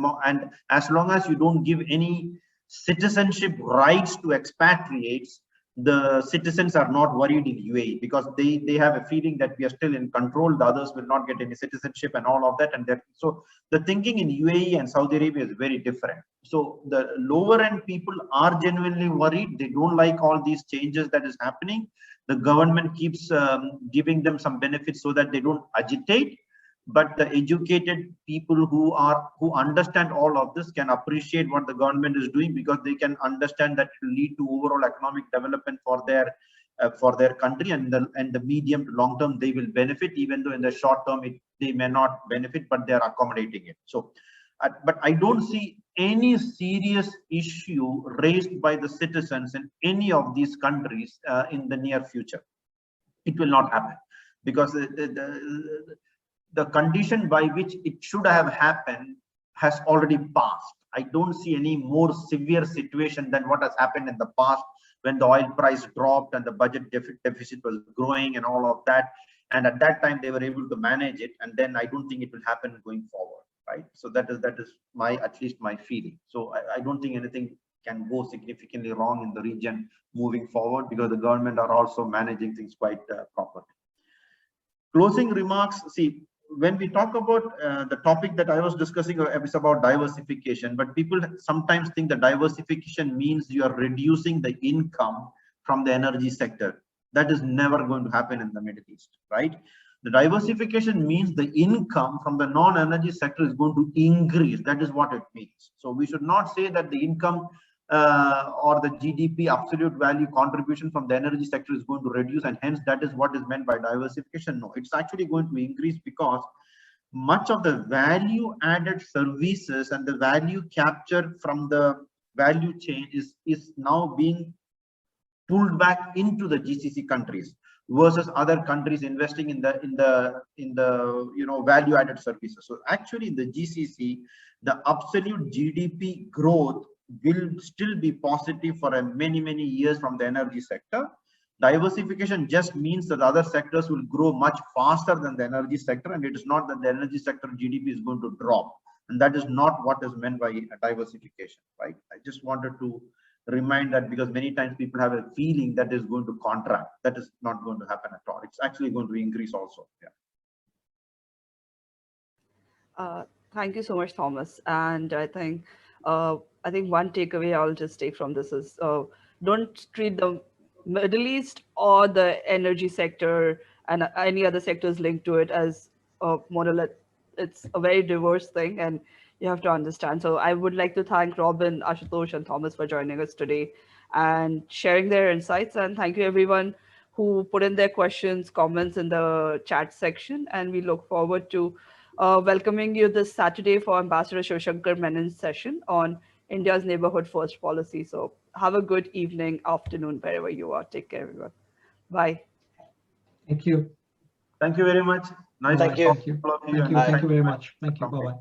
as long as you don't give any citizenship rights to expatriates, the citizens are not worried in UAE, because they have a feeling that we are still in control, the others will not get any citizenship and all of that. And so the thinking in UAE and Saudi Arabia is very different. So the lower end people are genuinely worried. They don't like all these changes that is happening. The government keeps giving them some benefits so that they don't agitate. But the educated people who understand all of this can appreciate what the government is doing, because they can understand that it will lead to overall economic development for their country, and the medium to long term they will benefit, even though in the short term they may not benefit, but they are accommodating it. So but I don't see any serious issue raised by the citizens in any of these countries in the near future. It will not happen, because the condition by which it should have happened has already passed. I don't see any more severe situation than what has happened in the past, when the oil price dropped and the budget deficit was growing and all of that. And at that time they were able to manage it, and then I don't think it will happen going forward, right? So that is at least my feeling. So I don't think anything can go significantly wrong in the region moving forward, because the government are also managing things quite properly. Closing remarks. See, when we talk about the topic that I was discussing, it's about diversification, but people sometimes think that diversification means you are reducing the income from the energy sector. That is never going to happen in the Middle East, right? The diversification means the income from the non-energy sector is going to increase. That is what it means. So we should not say that the income or the GDP absolute value contribution from the energy sector is going to reduce, and hence that is what is meant by diversification. No, it's actually going to increase, because much of the value added services and the value captured from the value chain is now being pulled back into the GCC countries, versus other countries investing in the value added services. So actually in the GCC, the absolute GDP growth will still be positive for many years from the energy sector. Diversification just means that other sectors will grow much faster than the energy sector, and it is not that the energy sector GDP is going to drop, and that is not what is meant by diversification, right? I just wanted to remind that, because many times people have a feeling that is going to contract. That is not going to happen at all. It's actually going to increase also. Yeah. Thank you so much, Thomas. And I think one takeaway I'll just take from this is, don't treat the Middle East or the energy sector and any other sectors linked to it as a monolith. It's a very diverse thing, and you have to understand. So I would like to thank Robin, Ashutosh, and Thomas for joining us today and sharing their insights. And thank you everyone who put in their questions, comments in the chat section. And we look forward to welcoming you this Saturday for Ambassador Shivshankar Menon's session on India's Neighborhood First policy. So have a good evening, afternoon, wherever you are. Take care, everyone. Bye. Thank you. Thank you very much. Nice. Thank you. Thank you. Thank you very much. Thank you. Bye-bye.